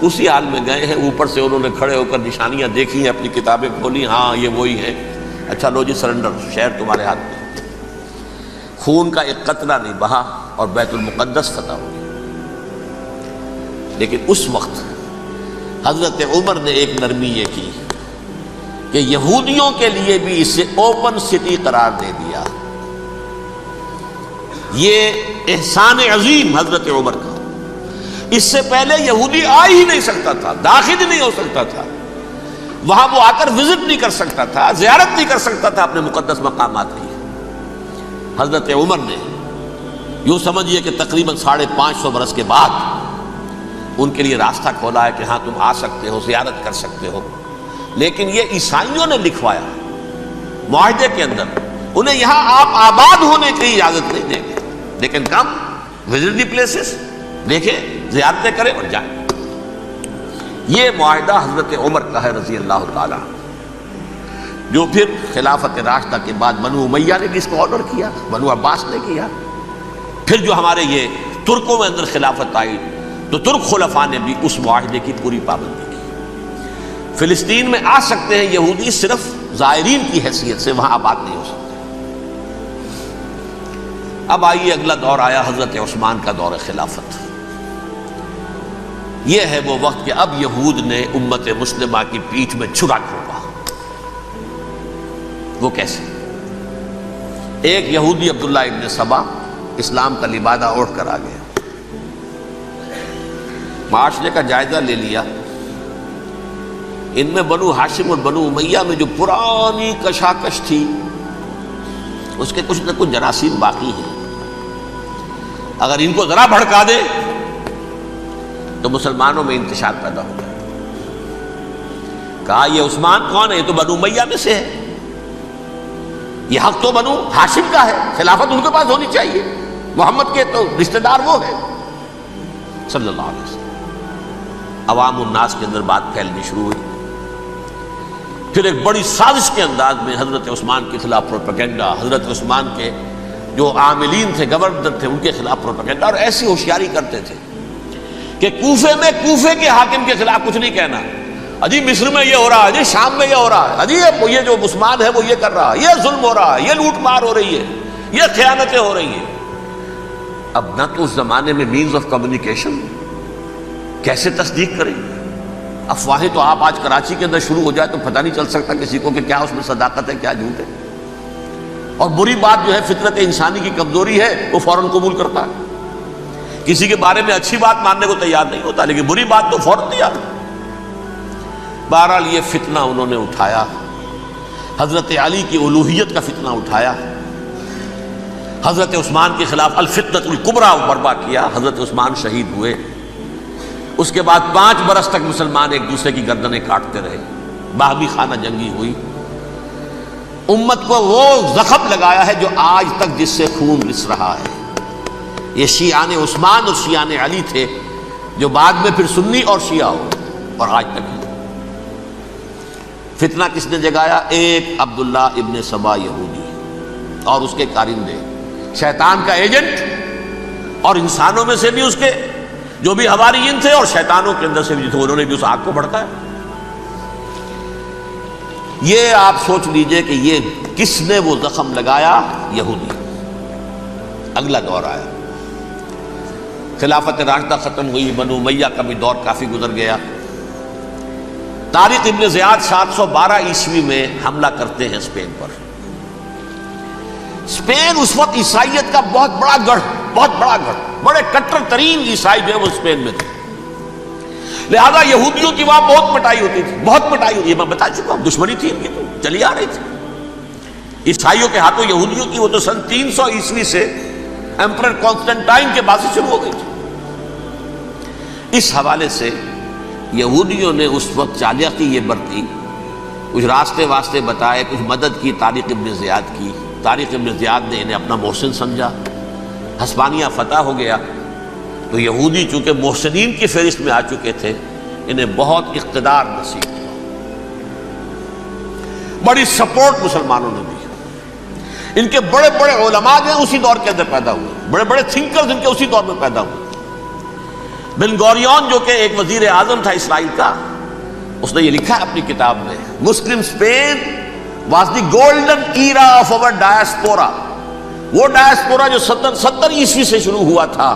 اسی حال میں گئے ہیں، اوپر سے انہوں نے کھڑے ہو کر نشانیاں دیکھی ہیں، اپنی کتابیں کھولی، ہاں یہ وہی ہے، اچھا لو جی سرنڈر، شہر تمہارے ہاتھ میں۔ خون کا ایک قطرہ نہیں بہا اور بیت المقدس فتح ہو گیا۔ لیکن اس وقت حضرت عمر نے ایک نرمی یہ کی کہ یہودیوں کے لیے بھی اسے اوپن سٹی قرار دے دیا۔ یہ احسان عظیم حضرت عمر کا، اس سے پہلے یہودی آ ہی نہیں سکتا تھا، داخل ہی نہیں ہو سکتا تھا، وہاں وہ آ کر وزٹ نہیں کر سکتا تھا، زیارت نہیں کر سکتا تھا اپنے مقدس مقامات کی۔ حضرت عمر نے یوں سمجھیے کہ تقریباً 550 برس کے بعد ان کے لیے راستہ کھولا ہے کہ ہاں تم آ سکتے ہو، زیارت کر سکتے ہو۔ لیکن یہ عیسائیوں نے لکھوایا معاہدے کے اندر، انہیں یہاں آپ آباد ہونے کی اجازت نہیں دیں گے، لیکن کم وزٹ دی پلیسز، دیکھیں زیارتیں کریں اور جائیں۔ یہ معاہدہ حضرت عمر کا ہے رضی اللہ تعالیٰ، جو پھر خلافت راشدہ کے بعد بنو امیہ نے بھی اس کو آنر کیا، بنو عباس نے کیا، پھر جو ہمارے یہ ترکوں میں اندر خلافت آئی تو ترک خلفاء نے بھی اس معاہدے کی پوری پابندی کی۔ فلسطین میں آ سکتے ہیں یہودی صرف زائرین کی حیثیت سے، وہاں آباد نہیں ہو سکتے۔ اب آئیے اگلا دور آیا حضرت عثمان کا دور خلافت۔ یہ ہے وہ وقت کہ اب یہود نے امت مسلمہ کی پیٹھ میں چھرا کھولا۔ وہ کیسے؟ ایک یہودی عبداللہ ابن سبا اسلام کا لبادہ اوڑھ کر آ گیا، معاشرے کا جائزہ لے لیا، ان میں بنو ہاشم اور بنو امیہ میں جو پرانی کشاکش تھی اس کے کچھ نہ کچھ جراثیم باقی ہیں، اگر ان کو ذرا بھڑکا دے تو مسلمانوں میں انتشار پیدا ہو جائے۔ کہا یہ عثمان کون ہے؟ یہ تو بنو امیہ میں سے ہے، یہ حق تو بنو ہاشم کا ہے، خلافت ان کے پاس ہونی چاہیے، محمد کے تو رشتہ دار وہ ہے صلی اللہ علیہ وسلم۔ عوام الناس کے اندر بات پھیلنی شروع ہوئی، پھر ایک بڑی سازش کے انداز میں حضرت عثمان کے خلاف پروپیگنڈا، حضرت عثمان کے جو عاملین تھے، گورنر تھے، ان کے خلاف پروپیگنڈا، اور ایسی ہوشیاری کرتے تھے کہ کوفے میں کوفے کے حاکم کے خلاف کچھ نہیں کہنا، اجی مصر میں یہ ہو رہا ہے، اجی شام میں یہ ہو رہا ہے، اجی یہ جو عثمان ہے وہ یہ کر رہا ہے، یہ ظلم ہو رہا ہے، یہ لوٹ مار ہو رہی ہے، یہ خیانتیں ہو رہی ہیں۔ اب نہ تو اس زمانے میں مینز آف کمیونیکیشن، کیسے تصدیق کریں؟ افواہیں تو آپ آج کراچی کے اندر شروع ہو جائے تو پتہ نہیں چل سکتا کسی کو کہ کیا اس میں صداقت ہے کیا جھوٹ ہے. اور بری بات جو ہے فطرت انسانی کی کمزوری ہے وہ فوراً قبول کرتا ہے. کسی کے بارے میں اچھی بات ماننے کو تیار نہیں ہوتا لیکن بری بات تو فوراً تیار ہے. بہرحال یہ فتنہ انہوں نے اٹھایا، حضرت علی کی الوہیت کا فتنہ اٹھایا، حضرت عثمان کے خلاف الفتنۃ الکبریٰ برپا کیا. حضرت عثمان شہید ہوئے. اس کے بعد 5 برس تک مسلمان ایک دوسرے کی گردنیں کاٹتے رہے، باہمی خانہ جنگی ہوئی. امت کو وہ زخم لگایا ہے جو آج تک جس سے خون رس رہا ہے. یہ شیعان عثمان اور شیعان علی تھے جو بعد میں پھر سنی اور شیعہ ہو اور آج تک ہے. فتنہ کس نے جگایا؟ ایک عبداللہ ابن سبا یہودی اور اس کے کارندے، شیطان کا ایجنٹ، اور انسانوں میں سے بھی اس کے جو بھی حواریین تھے اور شیطانوں کے اندر سے بھی تھے، انہوں نے بھی اس آگ کو بھڑکایا. یہ آپ سوچ لیجئے کہ یہ کس نے وہ زخم لگایا؟ یہودی. اگلا دور آیا، خلافت راشدہ ختم ہوئی، بنو امیہ کا بھی دور کافی گزر گیا. طارق ابن زیاد 712 عیسوی میں حملہ کرتے ہیں اسپین پر. اسپین اس وقت عیسائیت کا بہت بڑا گڑھ، بڑے کٹر ترین عیسائی جو ہے وہ اسپین میں تھے. لہذا یہودیوں کی وہاں بہت پٹائی ہوتی تھی، یہ میں بتا چکا ہوں. دشمنی تھی ان کی تو چلی آ رہی تھی عیسائیوں کے ہاتھوں یہودیوں کی. وہ تو سن 300 عیسوی سے ایمپرر کانسٹنٹائن کے بعد سے شروع ہو گئی تھی. اس حوالے سے یہودیوں نے اس وقت چالاکی یہ برتی، کچھ راستے واسطے بتائے، کچھ مدد کی طارق ابن زیاد کی. طارق ابن زیاد نے انہیں اپنا محسن سمجھا. ہسپانیہ فتح ہو گیا تو یہودی چونکہ محسنین کی فہرست میں آ چکے تھے، انہیں بہت اقتدار نصیب ہوا. بڑی سپورٹ مسلمانوں نے دی. ان کے بڑے بڑے علماء جو ہیں اسی دور کے اندر پیدا ہوئے، بڑے بڑے تھنکرز ان کے اسی دور میں پیدا ہوئے. بن گوریون جو کہ ایک وزیر اعظم تھا اسرائیل کا، اس نے یہ لکھا ہے اپنی کتاب میں، Muslim Spain was the golden era of our diaspora. وہ ڈائسپورا جو 70 عیسوی سے شروع ہوا تھا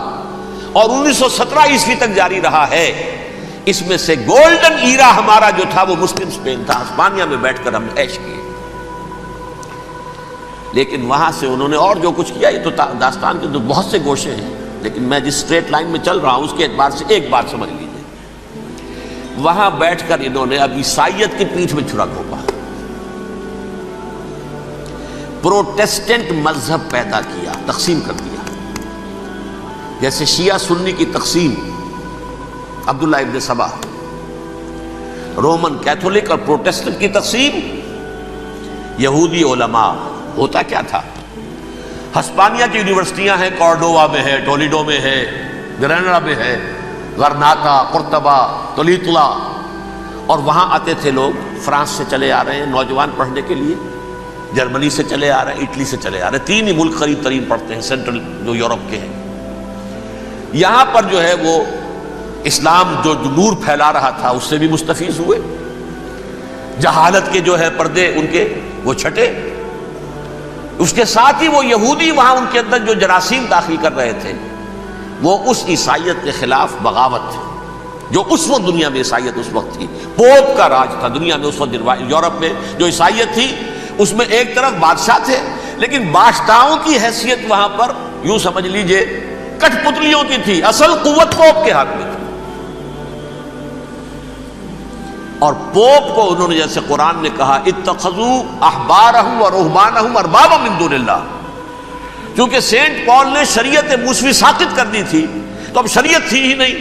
اور 1917 عیسوی تک جاری رہا ہے، اس میں سے گولڈن ایرا ہمارا جو تھا وہ مسلم اسپین تھا. ہسپانیہ میں بیٹھ کر ہم نے عیش کیے. لیکن وہاں سے انہوں نے اور جو کچھ کیا، یہ تو داستان کے تو بہت سے گوشے ہیں، لیکن میں جس اسٹریٹ لائن میں چل رہا ہوں اس کے اعتبار سے ایک بات سمجھ لیجیے. وہاں بیٹھ کر انہوں نے اب عیسائیت کی پیٹھ میں چھرا گھونپا، پروٹیسٹنٹ مذہب پیدا کیا، تقسیم کر دیا. جیسے شیعہ سنی کی تقسیم، عبداللہ ابن سبا، رومن کیتھولک اور پروٹیسٹنٹ کی تقسیم، یہودی علماء. ہوتا کیا تھا؟ ہسپانیہ کی یونیورسٹیاں ہیں، کارڈووا میں ہے، ٹولیڈو میں ہے، گریناڈا میں ہے، غرناطہ، قرطبہ، تولیتلا، اور وہاں آتے تھے لوگ. فرانس سے چلے آ رہے ہیں نوجوان پڑھنے کے لیے، جرمنی سے چلے آ رہے ہیں، اٹلی سے چلے آ رہے ہیں. 3 ہی ملک قریب ترین پڑھتے ہیں سینٹرل جو یورپ کے ہیں. یہاں پر جو ہے وہ اسلام جو نور پھیلا رہا تھا اس سے بھی مستفیض ہوئے. جہالت کے جو ہے پردے ان کے وہ چھٹے. اس کے ساتھ ہی وہ یہودی وہاں ان کے اندر جو جراثیم داخل کر رہے تھے وہ اس عیسائیت کے خلاف بغاوت تھی جو اس وقت دنیا میں عیسائیت اس وقت تھی. پوپ کا راج تھا دنیا میں اس وقت. یورپ میں جو عیسائیت تھی اس میں ایک طرف بادشاہ تھے، لیکن بادشاہوں کی حیثیت وہاں پر یوں سمجھ لیجئے کٹ پتلیوں کی تھی. اصل قوت پوپ کے ہاتھ میں تھی. اور پوپ کو انہوں نے جیسے قرآن نے کہا اتخذوا احبارهم ورهبانهم اربابا من دون اللہ. چونکہ سینٹ پال نے شریعت موسوی ساقط کر دی تھی تو اب شریعت تھی ہی نہیں.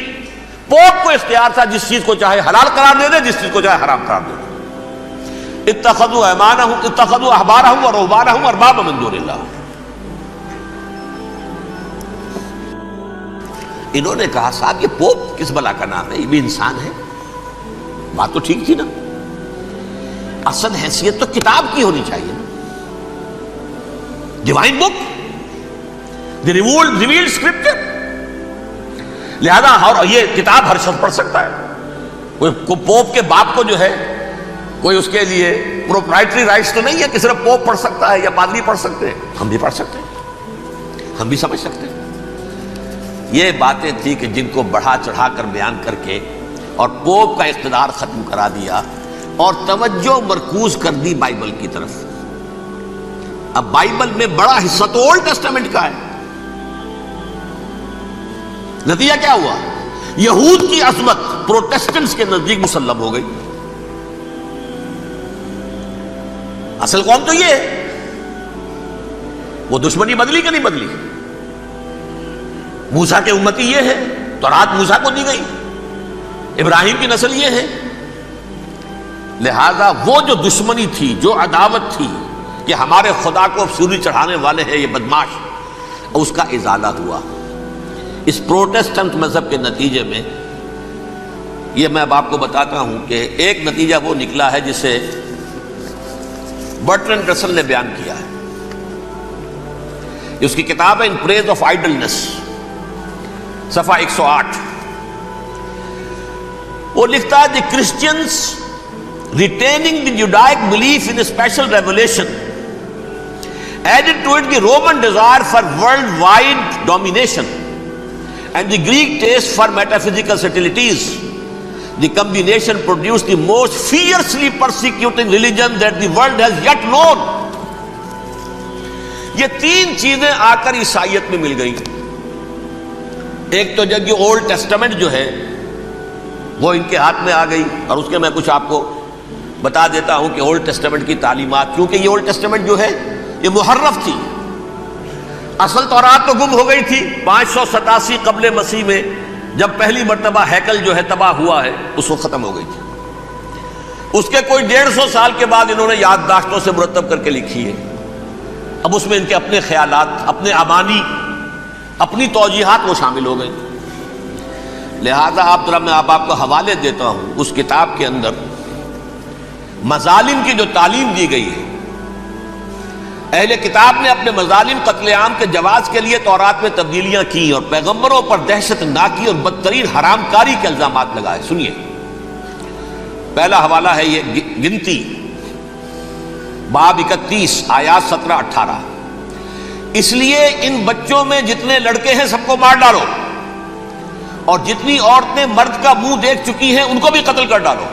پوپ کو اختیار تھا جس چیز کو چاہے حلال قرار دے دے، جس چیز کو چاہے حرام قرار دے دے. اتخذوا احبارهم ورهبانهم اربابا من دون اللہ. انہوں نے کہا صاحب یہ پوپ کس بلا کا نام ہے، یہ بھی انسان ہے. بات تو ٹھیک تھی نا. اصل حیثیت تو کتاب کی ہونی چاہیے نا، ڈیوائن بک، دی ریویلڈ اسکرپچر. لہذا اور یہ کتاب ہر شخص پڑھ سکتا ہے. کوئی پوپ کے باپ کو جو ہے کوئی اس کے لیے پروپرائٹری رائٹس تو نہیں ہے کہ صرف پوپ پڑھ سکتا ہے یا پادری پڑھ سکتے ہیں. ہم بھی پڑھ سکتے ہیں، ہم بھی سمجھ سکتے ہیں. یہ باتیں تھی کہ جن کو بڑھا چڑھا کر بیان کر کے اور پوپ کا اقتدار ختم کرا دیا اور توجہ مرکوز کر دی بائبل کی طرف. اب بائبل میں بڑا حصہ تو اولڈ ٹیسٹامنٹ کا ہے. نتیجہ کیا ہوا؟ یہود کی عظمت پروٹیسٹنٹس کے نزدیک مسلم ہو گئی. اصل قوم تو یہ ہے. وہ دشمنی بدلی کہ نہیں بدلی؟ موسیٰ کے امتی یہ ہے، تورات موسیٰ کو دی گئی، ابراہیم کی نسل یہ ہے. لہذا وہ جو دشمنی تھی، جو عداوت تھی کہ ہمارے خدا کو سوری چڑھانے والے ہیں یہ بدماش، اس کا ازالہ ہوا. اس پروٹیسٹنٹ مذہب کے نتیجے میں یہ میں اب آپ کو بتاتا ہوں کہ ایک نتیجہ وہ نکلا ہے جسے برٹرینڈ رسل نے بیان کیا ہے. اس کی کتاب ہے ان پریز آف آئیڈلنس، صفحہ 108. وہ لکھتا ہے the Christians retaining the Judaic belief in special revelation added to it the Roman desire for worldwide domination and the Greek taste for metaphysical subtleties. The combination produced the most fiercely persecuting religion that the world has yet known. یہ تین چیزیں آ کر عیسائیت میں مل گئی. ایک تو جب یہ اولڈ ٹیسٹامنٹ جو ہے وہ ان کے ہاتھ میں آ گئی، اور اس کے میں کچھ آپ کو بتا دیتا ہوں کہ اولڈ ٹیسٹامنٹ کی تعلیمات، کیونکہ یہ اولڈ ٹیسٹامنٹ جو ہے یہ محرف تھی. اصل تورات تو گم ہو گئی تھی 587 قبل مسیح میں، جب پہلی مرتبہ ہیکل جو ہے تباہ ہوا ہے، اس وقت ختم ہو گئی تھی. اس کے کوئی 150 سال کے بعد انہوں نے یادداشتوں سے مرتب کر کے لکھی ہے. اب اس میں ان کے اپنے خیالات، اپنے امانی، اپنی توجیحات وہ شامل ہو گئی. لہذا میں آپ کو حوالے دیتا ہوں اس کتاب کے اندر مظالم کی جو تعلیم دی گئی ہے. اہل کتاب نے اپنے مظالم قتل عام کے جواز کے لیے تورات میں تبدیلیاں کی اور پیغمبروں پر دہشت ناکی اور بدترین حرام کاری کے الزامات لگائے. سنیے، پہلا حوالہ ہے یہ گنتی باب 31 آیات 17-18. اس لیے ان بچوں میں جتنے لڑکے ہیں سب کو مار ڈالو، اور جتنی عورتیں مرد کا منہ دیکھ چکی ہیں ان کو بھی قتل کر ڈالو،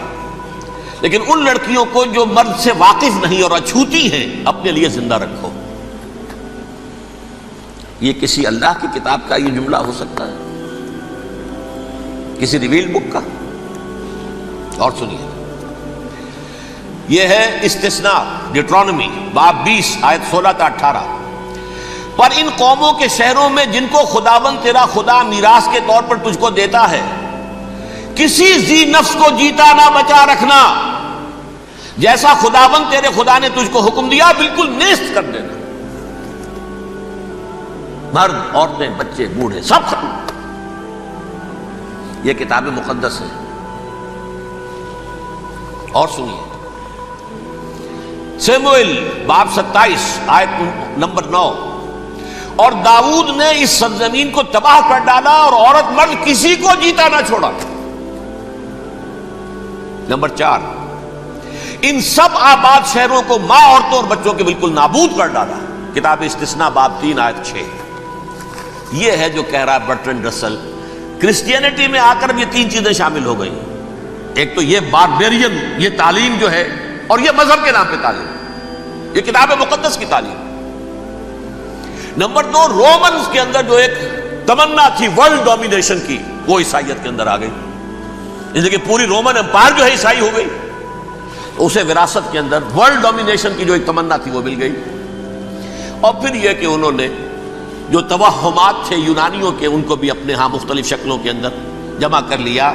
لیکن ان لڑکیوں کو جو مرد سے واقف نہیں اور اچھوتی ہیں اپنے لیے زندہ رکھو. یہ کسی اللہ کی کتاب کا یہ جملہ ہو سکتا ہے؟ کسی ریویل بک کا؟ اور سنیے، یہ ہے استثناء ڈیٹرانومی باب 20 آیت 16-18. پر ان قوموں کے شہروں میں جن کو خداوند تیرا خدا میراث کے طور پر تجھ کو دیتا ہے، کسی ذی نفس کو جیتا نہ بچا رکھنا. جیسا خداوند تیرے خدا نے تجھ کو حکم دیا بالکل نیست کر دینا. مرد، عورتیں، بچے، بوڑھے سب ختم. یہ کتاب مقدس ہے. اور سنیے، سیموئیل باب 27 آیت نمبر 9. اور داؤد نے اس سرزمین کو تباہ کر ڈالا اور عورت مرد کسی کو جیتا نہ چھوڑا. نمبر 4، ان سب آباد شہروں کو ماں، عورتوں اور بچوں کے بالکل نابود کر ڈالا. کتاب استثناء باب 3 آیت 6. یہ ہے جو کہہ رہا ہے برٹرینڈ رسل. کرسچینٹی میں آ کر یہ تین چیزیں شامل ہو گئی. ایک تو یہ باربیرین یہ تعلیم جو ہے، اور یہ مذہب کے نام پہ تعلیم، یہ کتاب مقدس کی تعلیم. نمبر 2، رومنز کے اندر جو ایک تمنا تھی ورلڈ ڈومینیشن کی، وہ عیسائیت کے اندر آ گئی. اس لیے کہ پوری رومن امپائر جو ہے عیسائی ہو گئی. اسے وراثت کے اندر ورلڈ ڈومینیشن کی جو ایک تمنا تھی وہ مل گئی. اور پھر یہ کہ انہوں نے جو توہمات تھے یونانیوں کے، ان کو بھی اپنے ہاں مختلف شکلوں کے اندر جمع کر لیا.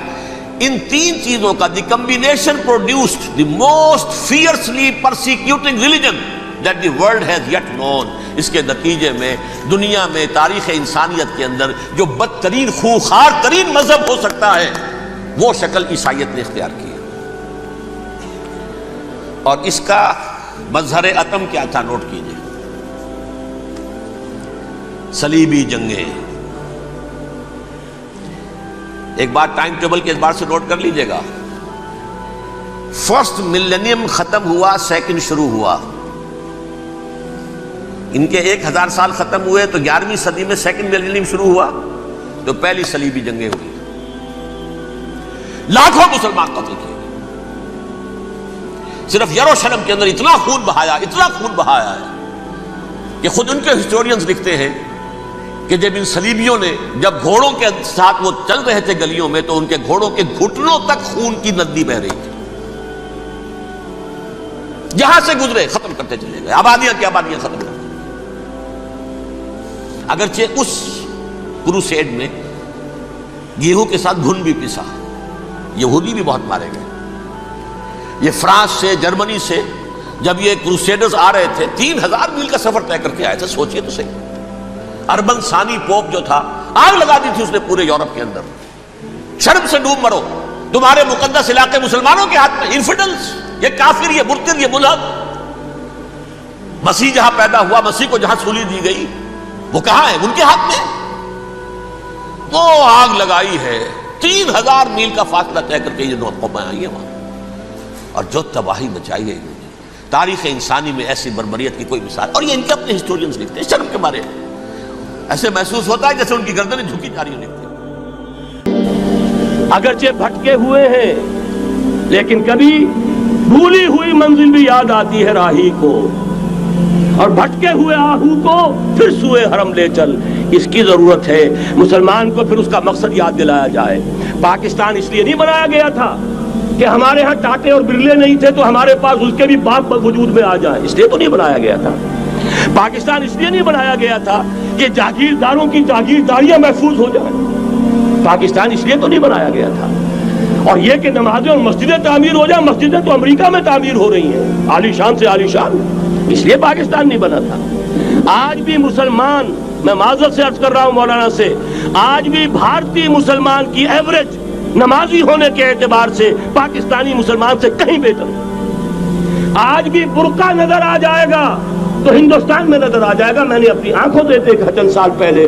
ان تین چیزوں کا the combination produced the most fiercely persecuting religion that the world has yet known. اس کے نتیجے میں دنیا میں تاریخ انسانیت کے اندر جو بدترین خوخار ترین مذہب ہو سکتا ہے وہ شکل عیسائیت نے اختیار کی. اور اس کا مظہر عتم کیا تھا نوٹ کیجئے، صلیبی جنگیں. ایک بات ٹائم ٹیبل کے اعتبار سے نوٹ کر لیجئے گا. فرسٹ ملینیم ختم ہوا، سیکنڈ شروع ہوا. ان کے 1000 سال ختم ہوئے تو 11ویں صدی میں سیکنڈ ملینیم شروع ہوا، تو پہلی صلیبی جنگیں ہوئی. لاکھوں مسلمان قتل کیے گئے. صرف یروشلم کے اندر اتنا خون بہایا ہے کہ خود ان کے ہسٹورینز لکھتے ہیں کہ جب ان صلیبیوں نے جب گھوڑوں کے ساتھ وہ چل رہے تھے گلیوں میں تو ان کے گھوڑوں کے گھٹنوں تک خون کی ندی بہ رہی تھی. جہاں سے گزرے ختم کرتے چلے گئے, آبادیاں کی آبادیاں ختم کرتے. اگرچہ اس کروسیڈ میں گیہوں کے ساتھ گھن بھی پسا, یہودی بھی بہت مارے گئے. یہ فرانس سے, جرمنی سے جب یہ کروسیڈرز آ رہے تھے 3000 میل کا سفر طے کر کے آئے تھے. سوچئے تو صحیح, اربن ثانی پوپ جو تھا آگ لگا دی تھی اس نے پورے یورپ کے اندر. شرم سے ڈوب مرو, تمہارے مقدس علاقے مسلمانوں کے ہاتھ میں. انفیڈلز, یہ کافر, یہ مرتد, یہ ملحد. مسیح جہاں پیدا ہوا, مسیح کو جہاں سولی دی گئی, وہ کہاں ہے؟ ان کے ہاتھ میں. وہ آگ لگائی ہے, 3000 میل کا فاصلہ طے کر کے یہ نو قومیں آئی ہیں وہاں, اور جو تباہی مچائی ہے انہوں نے. تاریخ انسانی میں ایسی بربریت کی کوئی مثال. اور یہ ان کے اپنے ہسٹورینز لکھتے ہیں شرم کے بارے میں. ایسے محسوس ہوتا ہے جیسے ان کی گردنیں جھکی جا رہی ہیں. اگرچہ بھٹکے ہوئے ہیں لیکن کبھی بھولی ہوئی منزل بھی یاد آتی ہے راہی کو, اور بھٹکے ہوئے آہو کو پھر سوئے حرم لے چل. اس کی ضرورت ہے مسلمان کو پھر اس کا مقصد یاد دلایا جائے. پاکستان اس لیے نہیں بنایا گیا تھا کہ ہمارے ہاں ٹاٹے اور برلے نہیں تھے تو ہمارے پاس اس کے بھی باپ وجود میں آ جائیں, اس لیے تو نہیں بنایا گیا تھا. پاکستان اس لیے نہیں بنایا گیا تھا کہ جاگیرداروں کی جاگیرداریاں محفوظ ہو جائیں. پاکستان اس لیے تو نہیں بنایا گیا تھا. اور یہ کہ نمازیں اور مسجدیں تعمیر ہو جائیں, مسجدیں تو امریکہ میں تعمیر ہو رہی ہیں عالی شان سے عالی شان, اس لیے پاکستان نہیں بنا تھا. آج بھی مسلمان, میں معذرت سے عرض کر رہا ہوں مولانا سے, آج بھی بھارتی مسلمان کی ایوریج نمازی ہونے کے اعتبار سے پاکستانی مسلمان سے کہیں بہتر. آج بھی برقع نظر آ جائے گا تو ہندوستان میں نظر آ جائے گا. میں نے اپنی آنکھوں سے دیکھا چند سال پہلے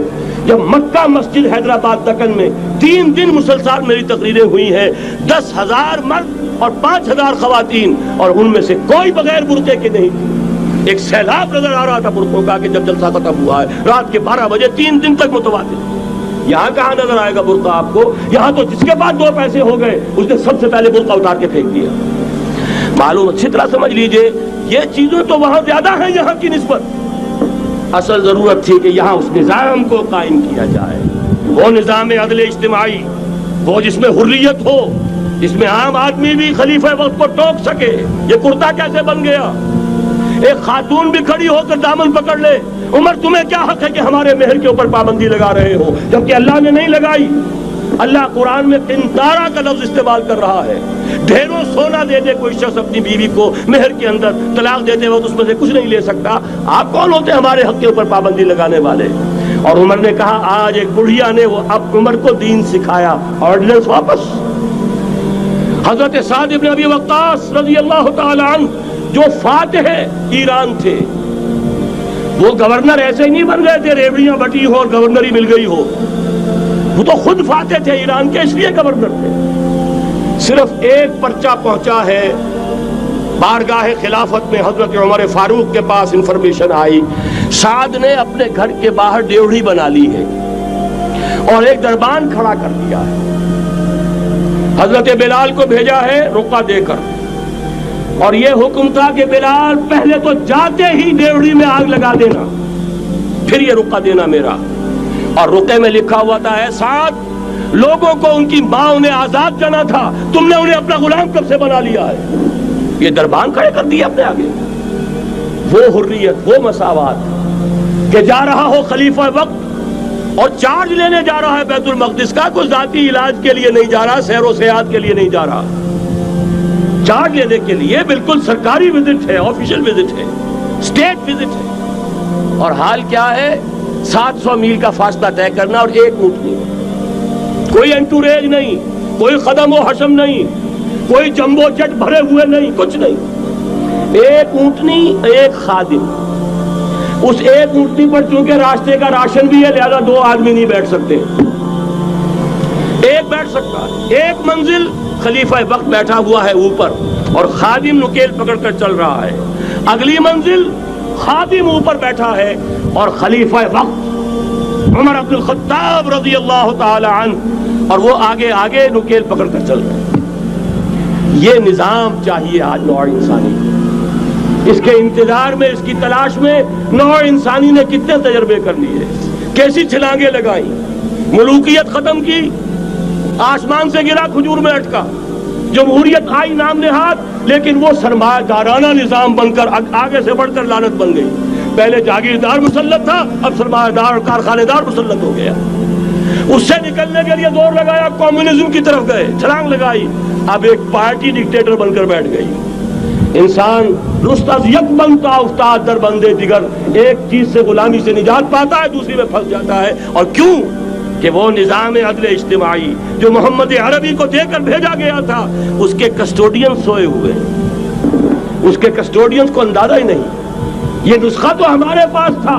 جب مکہ مسجد حیدرآباد دکن میں 3 دن مسلسل میری تقریریں ہوئی ہیں, 10,000 مرد اور 5,000 خواتین, اور ان میں سے کوئی بغیر برقعے کے نہیں تھی. ایک سیلاب نظر آ رہا تھا برقعوں کا کہ جب جلسہ ختم ہوا ہے رات کے 12 بجے 3 دن تک متواتر. یہاں کہاں نظر آئے گا برقع آپ کو؟ یہاں تو جس کے پاس 2 پیسے ہو گئے اس نے سب سے پہلے برقع اتار کے پھینک دیا. معلوم اچھی طرح سمجھ لیجئے یہ چیزیں تو وہاں زیادہ ہیں یہاں کی نسبت. اصل ضرورت تھی کہ یہاں اس نظام کو قائم کیا جائے, وہ نظام عدل اجتماعی, وہ جس میں حریت ہو, جس میں عام آدمی بھی خلیفہ وقت کو ٹوک سکے. یہ کرتا کیسے بن گیا؟ ایک خاتون بھی کھڑی ہو کر دامن پکڑ لے, عمر تمہیں کیا حق ہے کہ ہمارے مہر کے اوپر پابندی لگا رہے ہو, جبکہ اللہ نے نہیں لگائی. اللہ قرآن میں قنطارہ کا لفظ استعمال کر رہا ہے. ڈھیروں سونا دے دے کوئی شخص اپنی بیوی کو مہر کے اندر, طلاق دیتے وقت اس میں سے کچھ نہیں لے سکتا. آپ کون ہوتے ہیں ہمارے حق کے اوپر پابندی لگانے والے؟ اور عمر نے کہا آج ایک بڑھیا نے وہ اب عمر کو دین سکھایا, آرڈیننس واپس. حضرت سعد ابن ابی وقاص رضی اللہ تعالی عنہ جو فاتح ایران تھے, وہ گورنر ایسے ہی نہیں بن گئے تھے ریوڑیاں بٹی ہو اور گورنر ہی مل گئی ہو. وہ تو خود فاتح تھے ایران کے, اس لیے گورنر تھے. صرف ایک پرچہ پہنچا ہے بارگاہ خلافت میں, حضرت عمر فاروق کے پاس انفارمیشن آئی سعد نے اپنے گھر کے باہر ڈیوڑی بنا لی ہے اور ایک دربان کھڑا کر دیا ہے. حضرت بلال کو بھیجا ہے رقعہ دے کر, اور یہ حکم تھا کہ بلال پہلے تو جاتے ہی ڈیوڑی میں آگ لگا دینا, پھر یہ رقعہ دینا میرا. اور رقعے میں لکھا ہوا تھا ہے سعد, لوگوں کو ان کی ماں نے آزاد جانا تھا, تم نے انہیں اپنا غلام کب سے بنا لیا ہے. یہ دربان کھڑے کر دیا اپنے آگے. وہ حریت, وہ مساوات کہ جا رہا ہو خلیفہ وقت اور چارج لینے جا رہا ہے بیت المقدس کا, کوئی ذاتی علاج کے لیے نہیں جا رہا, سیر و سیاحت کے لیے نہیں جا رہا, چارج لینے کے لیے. بالکل سرکاری وزٹ ہے, آفیشل وزٹ ہے, اسٹیٹ وزٹ ہے. اور حال کیا ہے؟ 700 میل کا فاصلہ طے کرنا اور ایک اونٹ نہیں, کوئی انٹوریج نہیں, کوئی قدم و حشم نہیں, کوئی جمبو جٹ بھرے ہوئے نہیں, کچھ نہیں. ایک اونٹنی, ایک خادم. اس ایک اونٹنی پر چونکہ راستے کا راشن بھی ہے لہذا 2 آدمی نہیں بیٹھ سکتے, ایک بیٹھ سکتا. ایک منزل خلیفہ وقت بیٹھا ہوا ہے اوپر اور خادم نکیل پکڑ کر چل رہا ہے. اگلی منزل خادم اوپر بیٹھا ہے اور خلیفہ وقت عمر عبد الخطاب رضی اللہ تعالی عنہ اور وہ آگے آگے نکیل پکڑ کر چل رہے ہیں۔ یہ نظام چاہیے آج نوع انسانی کو۔ اس کے انتظار میں، اس کی تلاش میں نوع انسانی نے کتنے تجربے کر لیے، کیسی چھلانگیں لگائیں، ملوکیت ختم کی، آسمان سے گرا کھجور میں اٹکا، جمہوریت آئی نام نہاد، لیکن وہ سرمایہ دارانہ نظام بن کر آگے سے بڑھ کر لعنت بن گئی۔ پہلے جاگیردار مسلط تھا، اب سرمایہ دار اور کارخانے دار مسلط ہو گیا۔ اس سے نکلنے کے لیے زور لگایا، کمیونزم کی طرف گئے، چھلانگ لگائی، اب ایک پارٹی ڈکٹیٹر بن کر بیٹھ گئی۔ انسان رست از یک بنتا افتاد در بندے دیگر، ایک چیز سے غلامی سے نجات پاتا ہے، دوسری میں پھنس جاتا ہے۔ اور کیوں؟ کہ وہ نظام عدل اجتماعی جو محمد عربی کو دے کر بھیجا گیا تھا، اس کے کسٹوڈین سوئے ہوئے، اس کے کسٹوڈینز کو اندازہ ہی نہیں۔ یہ نسخہ تو ہمارے پاس تھا،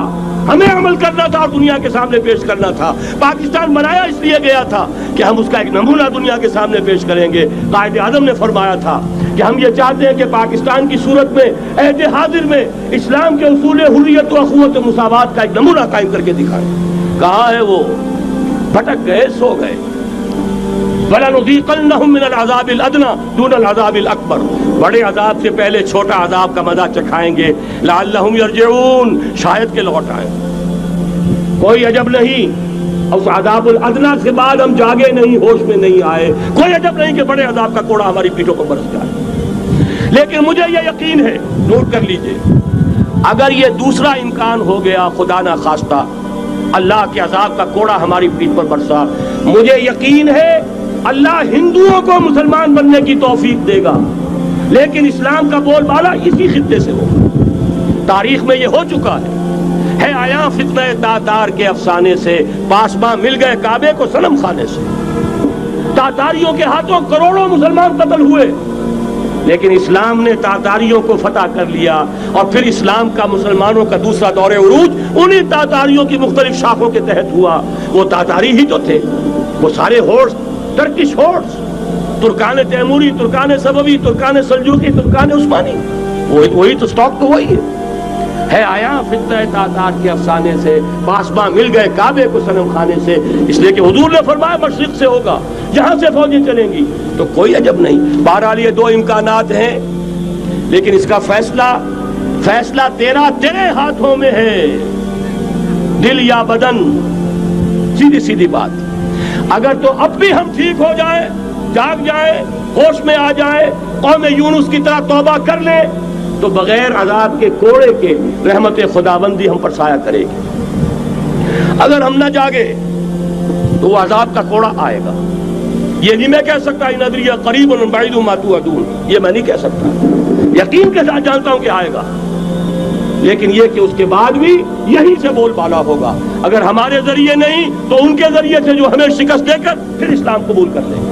ہمیں عمل کرنا تھا اور دنیا کے سامنے پیش کرنا تھا۔ پاکستان بنایا اس لیے گیا تھا کہ ہم اس کا ایک نمونہ دنیا کے سامنے پیش کریں گے۔ قائد اعظم نے فرمایا تھا کہ ہم یہ چاہتے ہیں کہ پاکستان کی صورت میں عہد حاضر میں اسلام کے اصول حریت و اخوت و مساوات کا ایک نمونہ قائم کر کے دکھائیں۔ کہاں ہے وہ؟ بھٹک گئے، سو گئے۔ وَلَنُذِيقَنَّهُم مِّنَ الْعَذَابِ الْأَدْنَىٰ دُونَ الْعَذَابِ الْأَكْبَرِ، بڑے عذاب سے پہلے چھوٹا عذاب کا مزہ چکھائیں گے۔ لَعَلَّهُمْ يَرْجِعُونَ، شاید کہ لوٹ آئیں۔ کوئی عجب نہیں اس عذاب الادنیٰ کے بعد ہم جاگے نہیں، ہوش میں نہیں آئے، کوئی عجب نہیں کہ بڑے عذاب کا کوڑا ہماری پیٹھوں پر برس جائے۔ لیکن مجھے یہ یقین ہے، نوٹ کر لیجئے، اگر یہ دوسرا امکان ہو گیا، خدا نہ خواستہ اللہ کے عذاب کا کوڑا ہماری پیٹھ پر برسا، مجھے یقین ہے اللہ ہندوؤں کو مسلمان بننے کی توفیق دے گا، لیکن اسلام کا بول بالا اسی خطے سے ہوگا۔ تاریخ میں یہ ہو چکا ہے آیا فتنہ تاتار کے افسانے سے، پاسباں مل گئے کعبے کو صنم خانے سے۔ تاتاریوں کے ہاتھوں کروڑوں مسلمان قتل ہوئے، لیکن اسلام نے تاتاریوں کو فتح کر لیا، اور پھر اسلام کا مسلمانوں کا دوسرا دور عروج انہی تاتاریوں کی مختلف شاخوں کے تحت ہوا۔ وہ تاتاری ہی تو تھے، وہ سارے ہورس، ٹرکش ہورس، ترکان تیموری، ترکان سبوی، ترکان سلجوقی، ترکان عثمانی، وہی تو سٹاک تو وہی ہے آیا فتنہ تاتار کے افسانے سے، پاسباں مل گئے کعبے کو صنم خانے سے، اس لیے کہ حضور نے فرمایا مشرق سے ہوگا، جہاں سے فوجیں چلیں گی، تو کوئی عجب نہیں۔ بہرحال یہ دو امکانات ہیں، لیکن اس کا فیصلہ تیرے ہاتھوں میں ہے، دل یا بدن، سیدھی سیدھی بات۔ اگر تو اب بھی ہم ٹھیک ہو جائیں، جاگ جائیں، ہوش میں آ جائیں، قوم یونس کی طرح توبہ کر لیں، تو بغیر عذاب کے کوڑے کے رحمت خداوندی ہم پر سایہ کرے گی۔ اگر ہم نہ جاگے تو وہ عذاب کا کوڑا آئے گا۔ یہ نہیں میں کہہ سکتا ان ادری قریب بعید ما توعدون، یہ میں نہیں کہہ سکتا، یقین کے ساتھ جانتا ہوں کہ آئے گا، لیکن یہ کہ اس کے بعد بھی یہی سے بول بالا ہوگا۔ اگر ہمارے ذریعے نہیں تو ان کے ذریعے سے، جو ہمیں شکست دے کر پھر اسلام قبول کر لیں گے،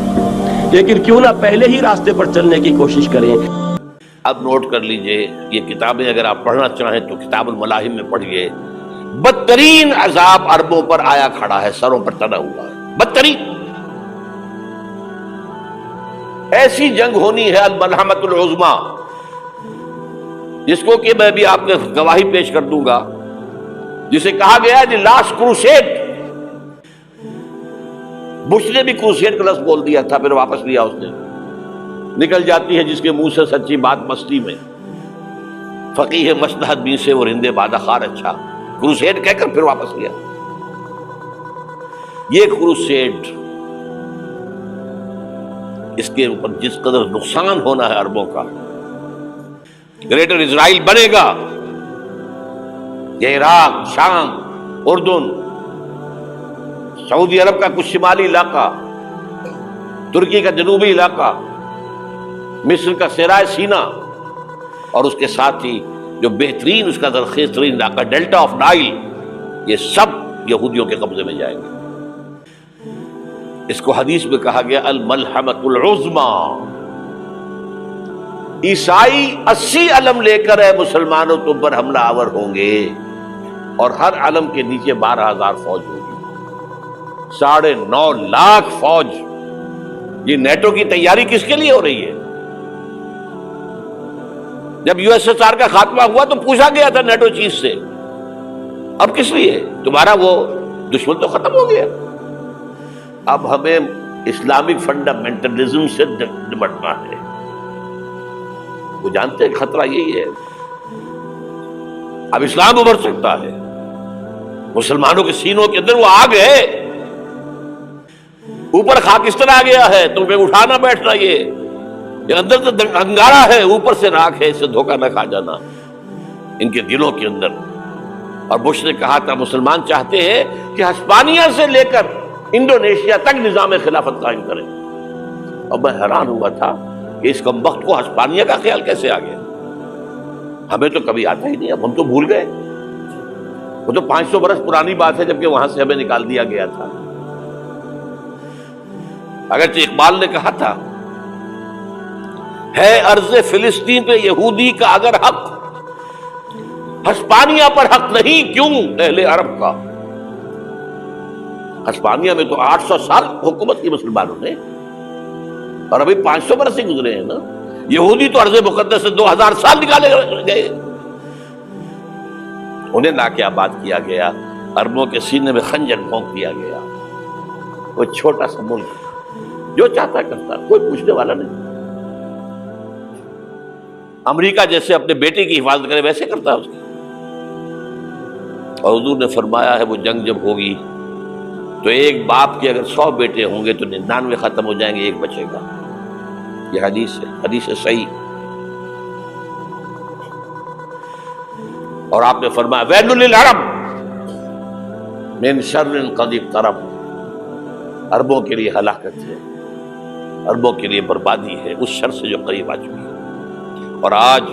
لیکن کیوں نہ پہلے ہی راستے پر چلنے کی کوشش کریں۔ اب نوٹ کر لیجئے، یہ کتابیں اگر آپ پڑھنا چاہیں تو کتاب الملاحم میں پڑھیے۔ بدترین عذاب عربوں پر آیا کھڑا ہے، سروں پر تنا ہوا ہے، بدترین۔ ایسی جنگ ہونی ہے الملحمۃ العظمیٰ، جس کو کہ میں بھی آپ کے گواہی پیش کر دوں گا، جسے کہا گیا ہے دی لاسٹ کروسیڈ۔ بش نے بھی کروسیڈ کا لفظ بول دیا تھا، پھر واپس لیا اس نے۔ نکل جاتی ہے جس کے منہ سے سچی بات مستی میں، فقیہ مصلحت بھی سے اور ہندے بادہ خار اچھا، کروسیڈ کہہ کر پھر واپس لیا۔ یہ کروسیڈ، اس کے اوپر جس قدر نقصان ہونا ہے عربوں کا، گریٹر اسرائیل بنے گا، یہ عراق، شام، اردن، سعودی عرب کا کچھ شمالی علاقہ، ترکی کا جنوبی علاقہ، مصر کا صحرائے سینا، اور اس کے ساتھ ہی جو بہترین اس کا زرخیز ترین علاقہ ڈیلٹا آف نائل، یہ سب یہودیوں کے قبضے میں جائیں گے۔ اس کو حدیث میں کہا گیا الملحمۃ العظمیٰ۔ عیسائی 80 علم لے کر اے مسلمانوں تم پر حملہ آور ہوں گے، اور ہر علم کے نیچے 12,000 فوج ہوگی، 9.5 لاکھ فوج۔ یہ نیٹو کی تیاری کس کے لیے ہو رہی ہے؟ جب USSR کا خاتمہ ہوا تو پوچھا گیا تھا نیٹو چیف سے، اب کس لیے؟ تمہارا وہ دشمن تو ختم ہو گیا، اب ہمیں اسلامک فنڈامنٹلزم سے نمٹنا ہے. وہ جانتے ہیں خطرہ یہی ہے. اب اسلام ابھر سکتا ہے، مسلمانوں کے سینوں کے اندر وہ آگ ہے، اوپر خاکستر آ گیا ہے، تمہیں اٹھانا بیٹھنا، یہ اندر تو انگارہ ہے، اوپر سے راکھ ہے، اس سے دھوکہ نہ کھا جانا ان کے دلوں کے اندر. اور بش نے کہا تھا مسلمان چاہتے ہیں کہ ہسپانیہ سے لے کر انڈونیشیا تک نظام خلافت قائم کریں. اور میں حیران ہوا تھا کہ اس کمبخت کو ہسپانیہ کا خیال کیسے آ گیا. ہمیں تو کبھی آتا ہی نہیں، اب ہم تو بھول گئے. وہ تو 500 برس پرانی بات ہے جبکہ وہاں سے ہمیں نکال دیا گیا تھا. اگرچہ اقبال نے کہا تھا ہے ارض فلسطین پہ یہودی کا اگر حق، ہسپانیہ پر حق نہیں کیوں اہل عرب کا. ہسپانیہ میں تو 800 سال حکومت کی مسلمانوں نے، اور ابھی 500 برس سے گزرے ہیں نا. یہودی تو ارض مقدس سے 2000 سال نکالے گئے. انہیں لا کے آباد کیا گیا، عربوں کے سینے میں خنجر پھونک دیا گیا. وہ چھوٹا سا ملک جو چاہتا کرتا، کوئی پوچھنے والا نہیں. امریکہ جیسے اپنے بیٹے کی حفاظت کرے ویسے کرتا اس کی. اور حضور نے فرمایا ہے وہ جنگ جب ہوگی تو ایک باپ کے اگر 100 بیٹے ہوں گے تو 99 ختم ہو جائیں گے، ایک بچے گا. یہ حدیث ہے، حدیث ہے صحیح. اور آپ نے فرمایا ویل للعرب من شر قد اقترب. عربوں کے لیے ہلاکت ہے، عربوں کے لیے بربادی ہے اس شر سے جو قریب آ چکی ہے. اور آج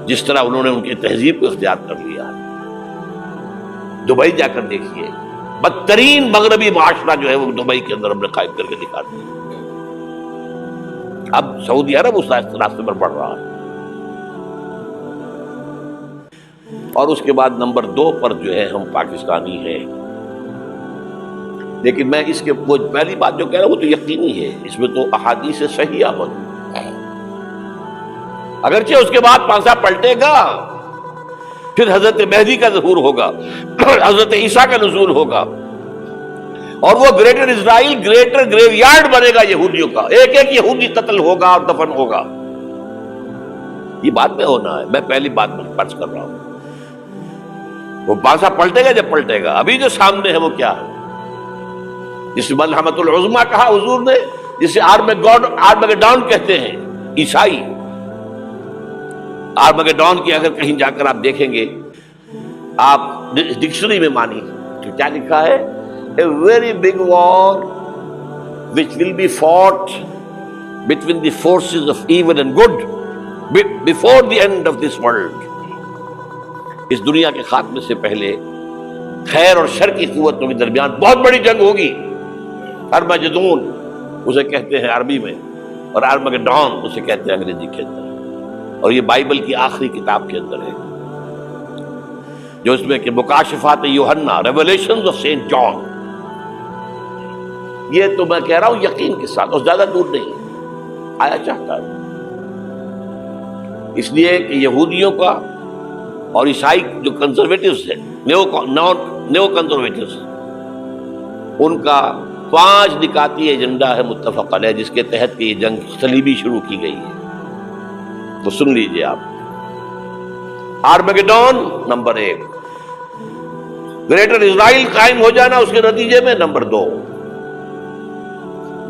جس طرح انہوں نے ان کی تہذیب کو اختیار کر لیا ہے، دبئی جا کر دیکھیے، بدترین مغربی معاشرہ جو ہے وہ دبئی کے اندر ہم نے قائم کر کے دکھا دیا. اب سعودی عرب اس راستے پر بڑھ رہا ہے. اور اس کے بعد نمبر 2 پر جو ہے ہم پاکستانی ہیں. لیکن میں اس کے وہ پہلی بات جو کہہ رہا ہوں وہ تو یقینی ہے، اس میں تو احادیث صحیحہ موجود ہے. اگرچہ اس کے بعد پانسا پلٹے گا، پھر حضرت مہدی کا ظہور ہوگا، حضرت عیسیٰ کا نزول ہوگا، اور وہ گریٹر اسرائیل گریٹر گریو یارڈ بنے گا یہودیوں کا. ایک ایک یہودی قتل ہوگا اور دفن ہوگا. یہ بات میں ہونا ہے، میں پہلی بات میں فرض کر رہا ہوں. وہ پانسا پلٹے گا جب پلٹے گا. ابھی جو سامنے ہے وہ کیا ہے؟ جسے ملحمۃ العظمیٰ کہا حضور نے، جسے آرمگیڈون کہتے ہیں عیسائی. آرمگیڈون کی اگر کہیں جا کر آپ دیکھیں گے، آپ ڈکشنری میں مانی تو کیا لکھا ہے؟ A very big war which will be fought between the forces of evil and good before the end of this world. اس دنیا کے خاتمے سے پہلے خیر اور شر کی قوتوں کے درمیان بہت بڑی جنگ ہوگی. ارمجدون اسے کہتے ہیں عربی میں، اور آرمگیڈون اسے کہتے ہیں انگریزی کے اندر. اور یہ بائبل کی آخری کتاب کے اندر ہے، جو اس میں کہ مکاشفات یوحنا، ریویلیشنز آف سینٹ جان. یہ تو میں کہہ رہا ہوں یقین کے ساتھ، اور زیادہ دور نہیں آیا چاہتا ہے. اس لیے کہ یہودیوں کا اور عیسائی جو کنزرویٹوز ہیں، نیو کنزرویٹوز، ان کا 5 نکاتی ایجنڈا ہے متفق علیہ، جس کے تحت کہ یہ جنگ صلیبی شروع کی گئی ہے. وہ سن لیجئے آپ. آرمگیڈون نمبر 1، گریٹر اسرائیل قائم ہو جانا اس کے نتیجے میں نمبر 2،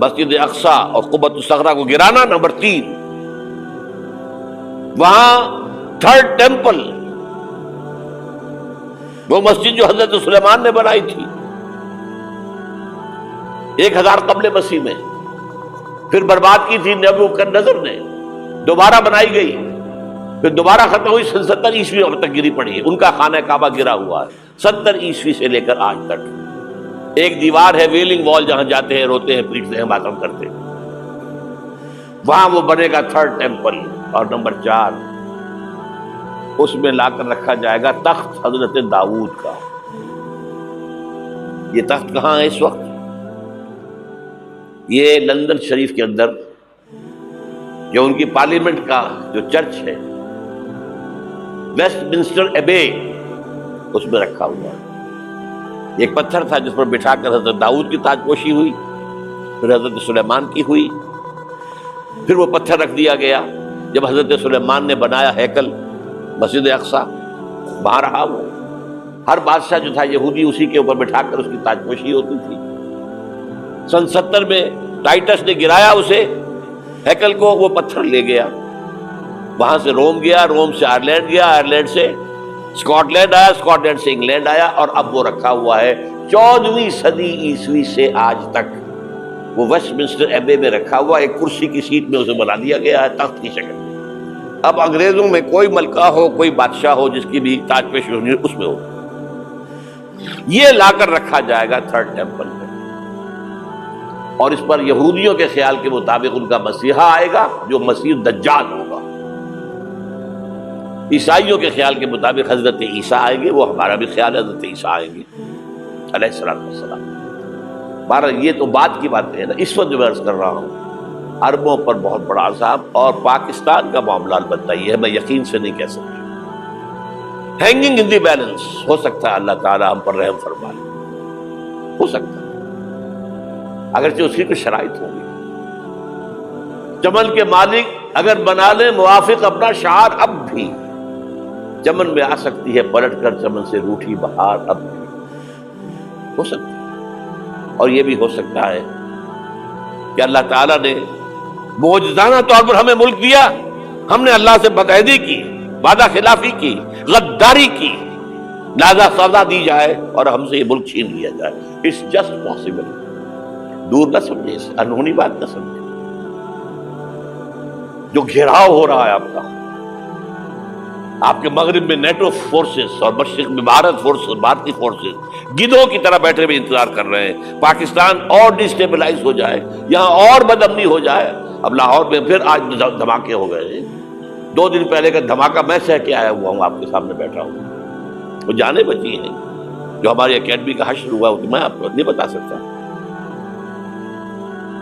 مسجد اقصیٰ اور قبۃ الصخرہ کو گرانا نمبر 3، وہاں 3rd ٹیمپل، وہ مسجد جو حضرت سلیمان نے بنائی تھی 1000 قبل مسیح میں، پھر برباد کی تھی نبوکدنضر نے، دوبارہ بنائی گئی، پھر دوبارہ ختم ہوئی 70 عیسوی تک گری پڑی ہے. ان کا خانہ کعبہ گرا ہوا ہے 70 عیسوی سے لے کر آج تک. ایک دیوار ہے ویلنگ وال، جہاں جاتے ہیں، روتے ہیں، پیٹتے ہیں، ماتم کرتے ہیں. وہاں وہ بنے گا 3rd ٹیمپل. اور نمبر 4، اس میں لا کر رکھا جائے گا تخت حضرت داؤد کا. یہ تخت کہاں ہے اس وقت؟ یہ لندن شریف کے اندر جو ان کی پارلیمنٹ کا جو چرچ ہے، ویسٹ منسٹر ایبے، اس میں رکھا ہوا ہے. ایک پتھر تھا جس پر بٹھا کر حضرت داؤد کی تاج پوشی ہوئی، پھر حضرت سلیمان کی ہوئی، پھر وہ پتھر رکھ دیا گیا جب حضرت سلیمان نے بنایا ہیکل مسجد اقصی، وہاں رہا وہ۔ ہر بادشاہ جو تھا یہودی اسی کے اوپر بٹھا کر اس کی تاجپوشی ہوتی تھی۔ سن 70 میں ٹائٹس نے گرایا اسے ہیکل کو، وہ پتھر لے گیا، وہاں سے روم گیا، روم سے آئرلینڈ گیا، آئرلینڈ سے اسکاٹ لینڈ آیا، اسکاٹ لینڈ سے انگلینڈ آیا، اور اب وہ رکھا ہوا ہے 14ویں صدی عیسوی سے آج تک وہ ویسٹ منسٹر ایبے میں رکھا ہوا، ایک کرسی کی سیٹ میں اسے بنا دیا گیا ہے تخت کی شکل میں۔ اب انگریزوں میں کوئی ملکہ ہو، کوئی بادشاہ ہو جس کی بھی تاج پوشی ہونی اس میں ہو، یہ لا کر رکھا جائے گا تھرڈ ٹیمپل میں، اور اس پر یہودیوں کے خیال کے مطابق ان کا مسیحا آئے گا جو مسیح دجال ہوگا، عیسائیوں کے خیال کے مطابق حضرت عیسیٰ آئیں گے، وہ ہمارا بھی خیال ہے حضرت عیسیٰ آئیں گے علیہ السلام۔ بہرحال یہ تو بعد کی باتیں ہیں نا، اس وقت جو میں عرض کر رہا ہوں عربوں پر بہت بڑا عذاب، اور پاکستان کا معاملہ البتہ یہ ہے، میں یقین سے نہیں کہہ سکتا، ہینگنگ ان دی بیلنس، ہو سکتا ہے اللہ تعالیٰ ہم پر رحم فرما لے، ہو سکتا ہے، اگرچہ اس کی کچھ شرائط ہوگی۔ چمن کے مالک اگر بنا لیں موافق اپنا شعار، اب بھی چمن میں آ سکتی ہے پلٹ کر چمن سے روٹھی بہار، اب بھی ہو سکتا ہے۔ اور یہ بھی ہو سکتا ہے کہ اللہ تعالیٰ نے معجزانہ طور پر ہمیں ملک دیا، ہم نے اللہ سے بدعہدی کی، وعدہ خلافی کی، غداری کی، لہذا سزا دی جائے اور ہم سے یہ ملک چھین لیا جائے۔ اٹس جسٹ پاسبل، دور نہ سمجھے، اس انہونی بات نہ سمجھے۔ جو گھیراؤ ہو رہا ہے آپ کے مغرب میں نیٹو فورسز اور مشرق میں بھارتی فورسز گدھوں کی طرح بیٹھے ہوئے انتظار کر رہے ہیں پاکستان اور ڈسٹیبلائز ہو جائے، یہاں اور بدامنی ہو جائے۔ اب لاہور میں پھر آج دھماکے ہو گئے، 2 دن پہلے کا دھماکہ میں سہ کے آیا ہوا ہوں، آپ کے سامنے بیٹھا ہوں، وہ جانیں بچی ہیں، جو ہماری اکیڈمی کا حشر ہوا وہ میں آپ کو نہیں بتا سکتا۔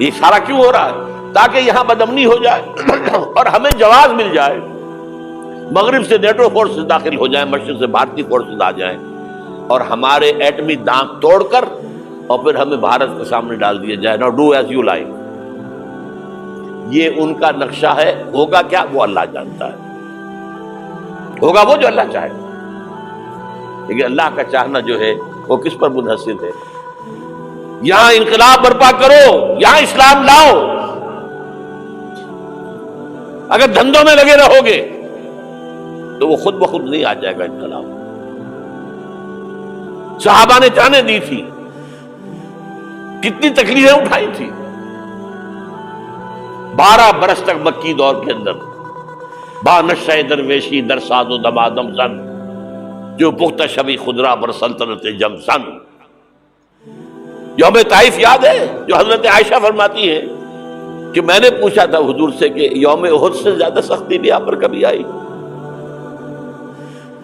یہ سارا کیوں ہو رہا ہے؟ تاکہ یہاں بدامنی ہو جائے اور ہمیں جواز مل جائے، مغرب سے نیٹو فورسز داخل ہو جائیں، مشرق سے بھارتی فورسز آ جائیں اور ہمارے ایٹمی دانت توڑ کر اور پھر ہمیں بھارت کے سامنے ڈال دیا جائے، نو ڈو ایز یو لائک۔ یہ ان کا نقشہ ہے، ہوگا کیا وہ اللہ جانتا ہے، ہوگا وہ جو اللہ چاہے، لیکن اللہ کا چاہنا جو ہے وہ کس پر منحصر ہے؟ یہاں انقلاب برپا کرو، یہاں اسلام لاؤ، اگر دھندوں میں لگے رہو گے تو وہ خود بخود نہیں آ جائے گا انقلاب۔ صحابہ نے جانیں دی تھی، کتنی تکلیفیں اٹھائی تھی، 12 برس تک مکی دور کے اندر با نشہ درویشی در ساز و دمادم زن، جو پختہ شبی خدرا بر سلطنت جم سن۔ یوم طائف یاد ہے جو حضرت عائشہ فرماتی ہے کہ میں نے پوچھا تھا حضور سے کہ یوم احد سے زیادہ سختی بھی آپ پر کبھی آئی؟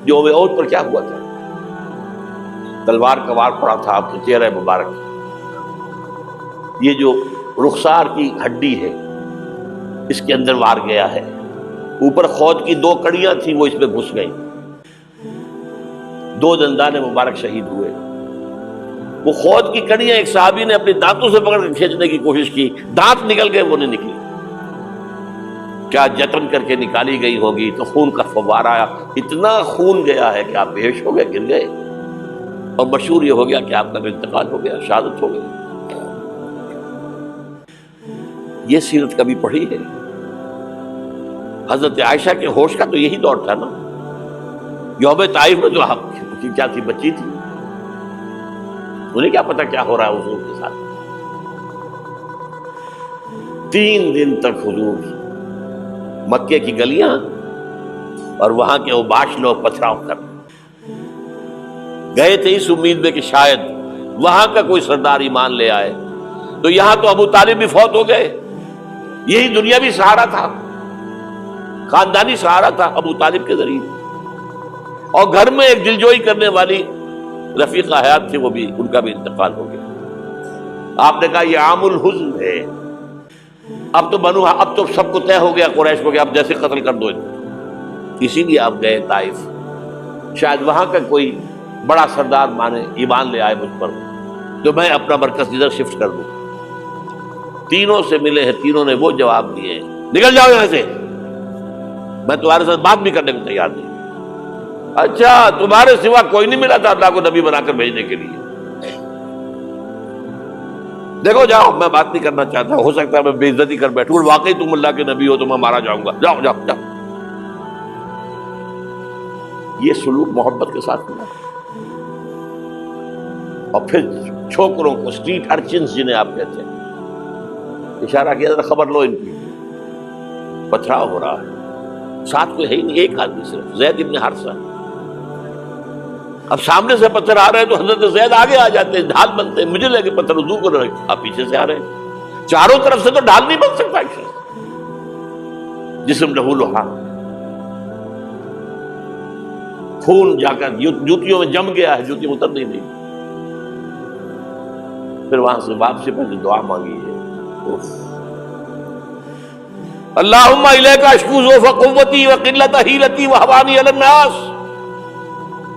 یوم احد پر کیا ہوا تھا؟ تلوار کا وار پڑا تھا آپ کے چہرہ مبارک، یہ جو رخسار کی ہڈی ہے اس کے اندر وار گیا ہے، اوپر خود کی 2 کڑیاں تھیں وہ اس میں گھس گئیں، 2 دندان مبارک شہید ہوئے۔ وہ خود کی کڑیاں ایک صحابی نے اپنے دانتوں سے پکڑ کر کھینچنے کی کوشش کی، دانت نکل گئے، وہ نہیں نکلی، کیا جتن کر کے نکالی گئی ہوگی تو خون کا فوارہ آیا، اتنا خون گیا ہے کہ آپ بے ہوش ہو گئے، گر گئے، اور مشہور یہ ہو گیا کہ آپ کا انتقال ہو گیا، شہادت ہو گئی۔ یہ سیرت کبھی پڑھی ہے؟ حضرت عائشہ کے ہوش کا تو یہی دور تھا نا، یوم طائف میں جو کیا تھی، بچی تھی، انہیں کیا پتا کیا ہو رہا ہے حضور کے ساتھ۔ 3 دن تک حضور مکے کی گلیاں اور وہاں کے اوباش لوگ پتھراؤ کر گئے تھے اس امید میں کہ شاید وہاں کا کوئی سردار ایمان لے آئے، تو یہاں تو ابو طالب بھی فوت ہو گئے، یہی دنیاوی سہارا تھا، خاندانی سہارا تھا ابو طالب کے ذریعے، اور گھر میں ایک دلجوئی کرنے والی رفیقہ حیات تھی، وہ بھی، ان کا بھی انتقال ہو گیا۔ آپ نے کہا یہ عام الحزن ہے، اب تو سب کو طے ہو گیا قریش کو کہ اب جیسے قتل کر دو، اسی لیے آپ گئے طائف، شاید وہاں کا کوئی بڑا سردار مانے ایمان لے آئے مجھ پر تو میں اپنا مرکز ادھر شفٹ کر دوں۔ تینوں سے ملے ہیں، تینوں نے وہ جواب دیے ہیں، نکل جاؤ یہاں سے، میں تمہارے ساتھ بات بھی کرنے کو تیار نہیں۔ اچھا، تمہارے سوا کوئی نہیں ملا تھا اللہ کو نبی بنا کر بھیجنے کے لیے؟ دیکھو جاؤ، میں بات نہیں کرنا چاہتا، ہو سکتا ہے میں بے عزتی کر بیٹھوں، واقعی تم اللہ کے نبی ہو تو میں مارا جاؤں گا، جاؤ جاؤ جاؤ۔ یہ سلوک محبت کے ساتھ ہوا۔ اور پھر چھوکروں کو، اسٹریٹ ارچنز جنہیں آپ کہتے ہیں، اشارہ کیا ذرا خبر لو ان کی، پتھراؤ ہو رہا ہے، ساتھ کوئی ہے ہی نہیں، ایک آدمی صرف، زید ابن حارثہ۔ اب سامنے سے پتھر آ رہے ہیں تو حضرت زید آگے آ جاتے ہیں، ڈھال بنتے ہیں، مجھے لگے پتھر وضو کر رہے، آپ پیچھے سے آ رہے ہیں، چاروں طرف سے تو ڈھال نہیں بن سکتا، جسم لہو لوہا، خون جا کر جوتیوں میں جم گیا ہے، جوتی اتر نہیں دی۔ پھر وہاں سے واپسی پہلے دعا مانگی ہے، اللہم الیک اشکو ضعف قوتی وقلت حیلتی وہوانی علی الناس،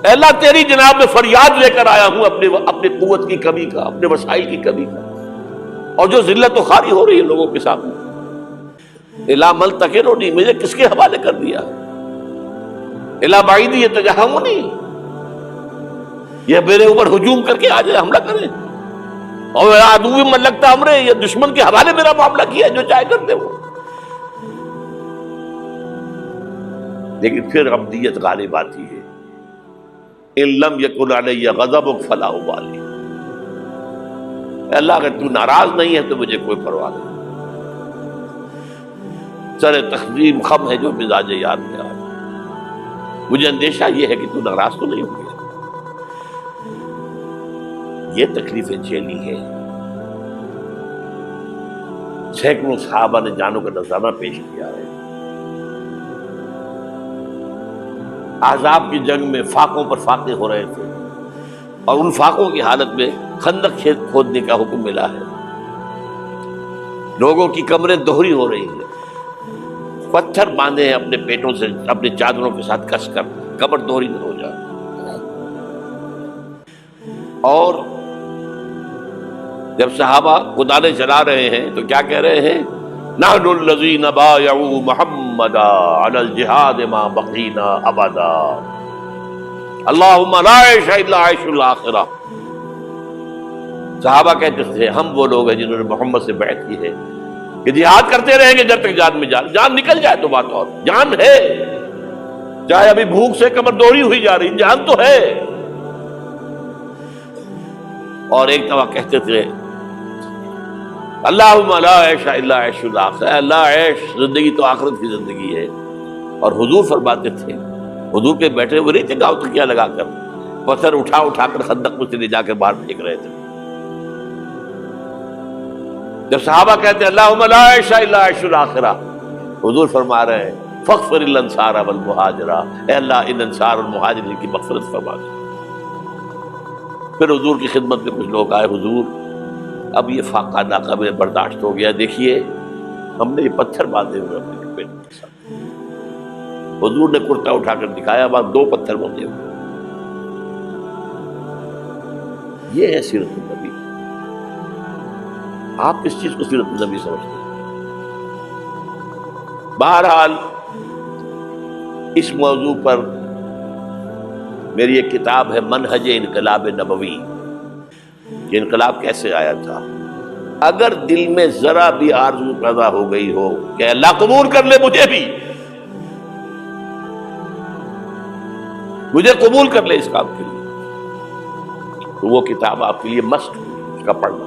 اے اللہ تیری جناب میں فریاد لے کر آیا ہوں اپنے قوت کی کمی کا، اپنے وسائل کی کمی کا، اور جو ذلت و خواری ہو رہی ہے لوگوں کے سامنے، الا من تکلنی، مجھے کس کے حوالے کر دیا، الا بعیدی یتجہمنی، یہ میرے اوپر ہجوم کر کے آ جائے، حملہ کرے، اور عدو من لگتا امرے، یہ دشمن کے حوالے میرا معاملہ کیا، جو چاہے کرتے وہ۔ لیکن پھر عبدیت غالب آتی ہے، ان لم یکن علی غضبک فلا ابالی، اللہ اگر تو ناراض نہیں ہے تو مجھے کوئی پرواہ نہیں، سر تقسیم خم ہے جو مزاج یار میں آ، مجھے اندیشہ یہ ہے کہ تو ناراض تو نہیں ہو گیا۔ یہ تکلیفیں جھیلی ہے، سینکڑوں صحابہ نے جانوں کا نذرانہ پیش کیا ہے، احزاب کی جنگ میں فاقوں پر فاقے ہو رہے تھے، اور ان فاقوں کی حالت میں خندق کھودنے کا حکم ملا ہے، لوگوں کی کمریں دوہری ہو رہی ہیں، پتھر باندھے ہیں اپنے پیٹوں سے، اپنے چادروں کے ساتھ کس کر کمر دوہری نہ ہو جائے۔ اور جب صحابہ کدالیں چلا رہے ہیں تو کیا کہہ رہے ہیں؟ نحن الذین بایعوا محمدا علی الجہاد ما بقینا ابدا، اللہم لا عیش الا عیش الاخرہ۔ صحابہ کہتے تھے ہم وہ لوگ ہیں جنہوں نے محمد سے بیعت کی ہے کہ جہاد کرتے رہیں گے جب تک جان میں جان نکل جائے تو بات اور، جان ہے، چاہے ابھی بھوک سے کمر دوہری ہوئی جا رہی، جان تو ہے۔ اور ایک دفعہ کہتے تھے اللہم لا عیش الا عیش الاخرہ، اللہ عیش، زندگی تو آخرت کی زندگی ہے۔ اور حضور فرماتے تھے، حضور کے بیٹھے ہوئے نہیں تھے گاؤں تکیہ لگا کر، پتھر اٹھا اٹھا کر خندق میں سے لے جا کر باہر پھینک رہے تھے۔ جب صحابہ کہتے ہیں اللہم لا عیش الا عیش الاخرہ، حضور فرما رہے ہیں فاغفر الانصار والمہاجرہ، اے اللہ ان انصار اور مہاجرین کی مغفرت فرما دے۔ پھر حضور کی خدمت میں کچھ لوگ آئے، حضور اب یہ فاقہ ناقابل برداشت ہو گیا، دیکھیے ہم نے یہ پتھر باندھے ہوئے اپنے پیٹ کے ساتھ۔ حضور نے کرتا اٹھا کر دکھایا، وہاں 2 پتھر باندھے ہوئے۔ یہ ہے سیرت النبی۔ آپ کس چیز کو سیرت النبی سمجھتے ہیں؟ بہرحال اس موضوع پر میری ایک کتاب ہے منہج انقلاب نبوی، کہ انقلاب کیسے آیا تھا۔ اگر دل میں ذرا بھی آرزو پیدا ہو گئی ہو کہ اللہ قبول کر لے مجھے بھی، مجھے قبول کر لے اس کام کے لیے، تو وہ کتاب آپ کے لیے مسٹ ہے، اس کا پڑھنا۔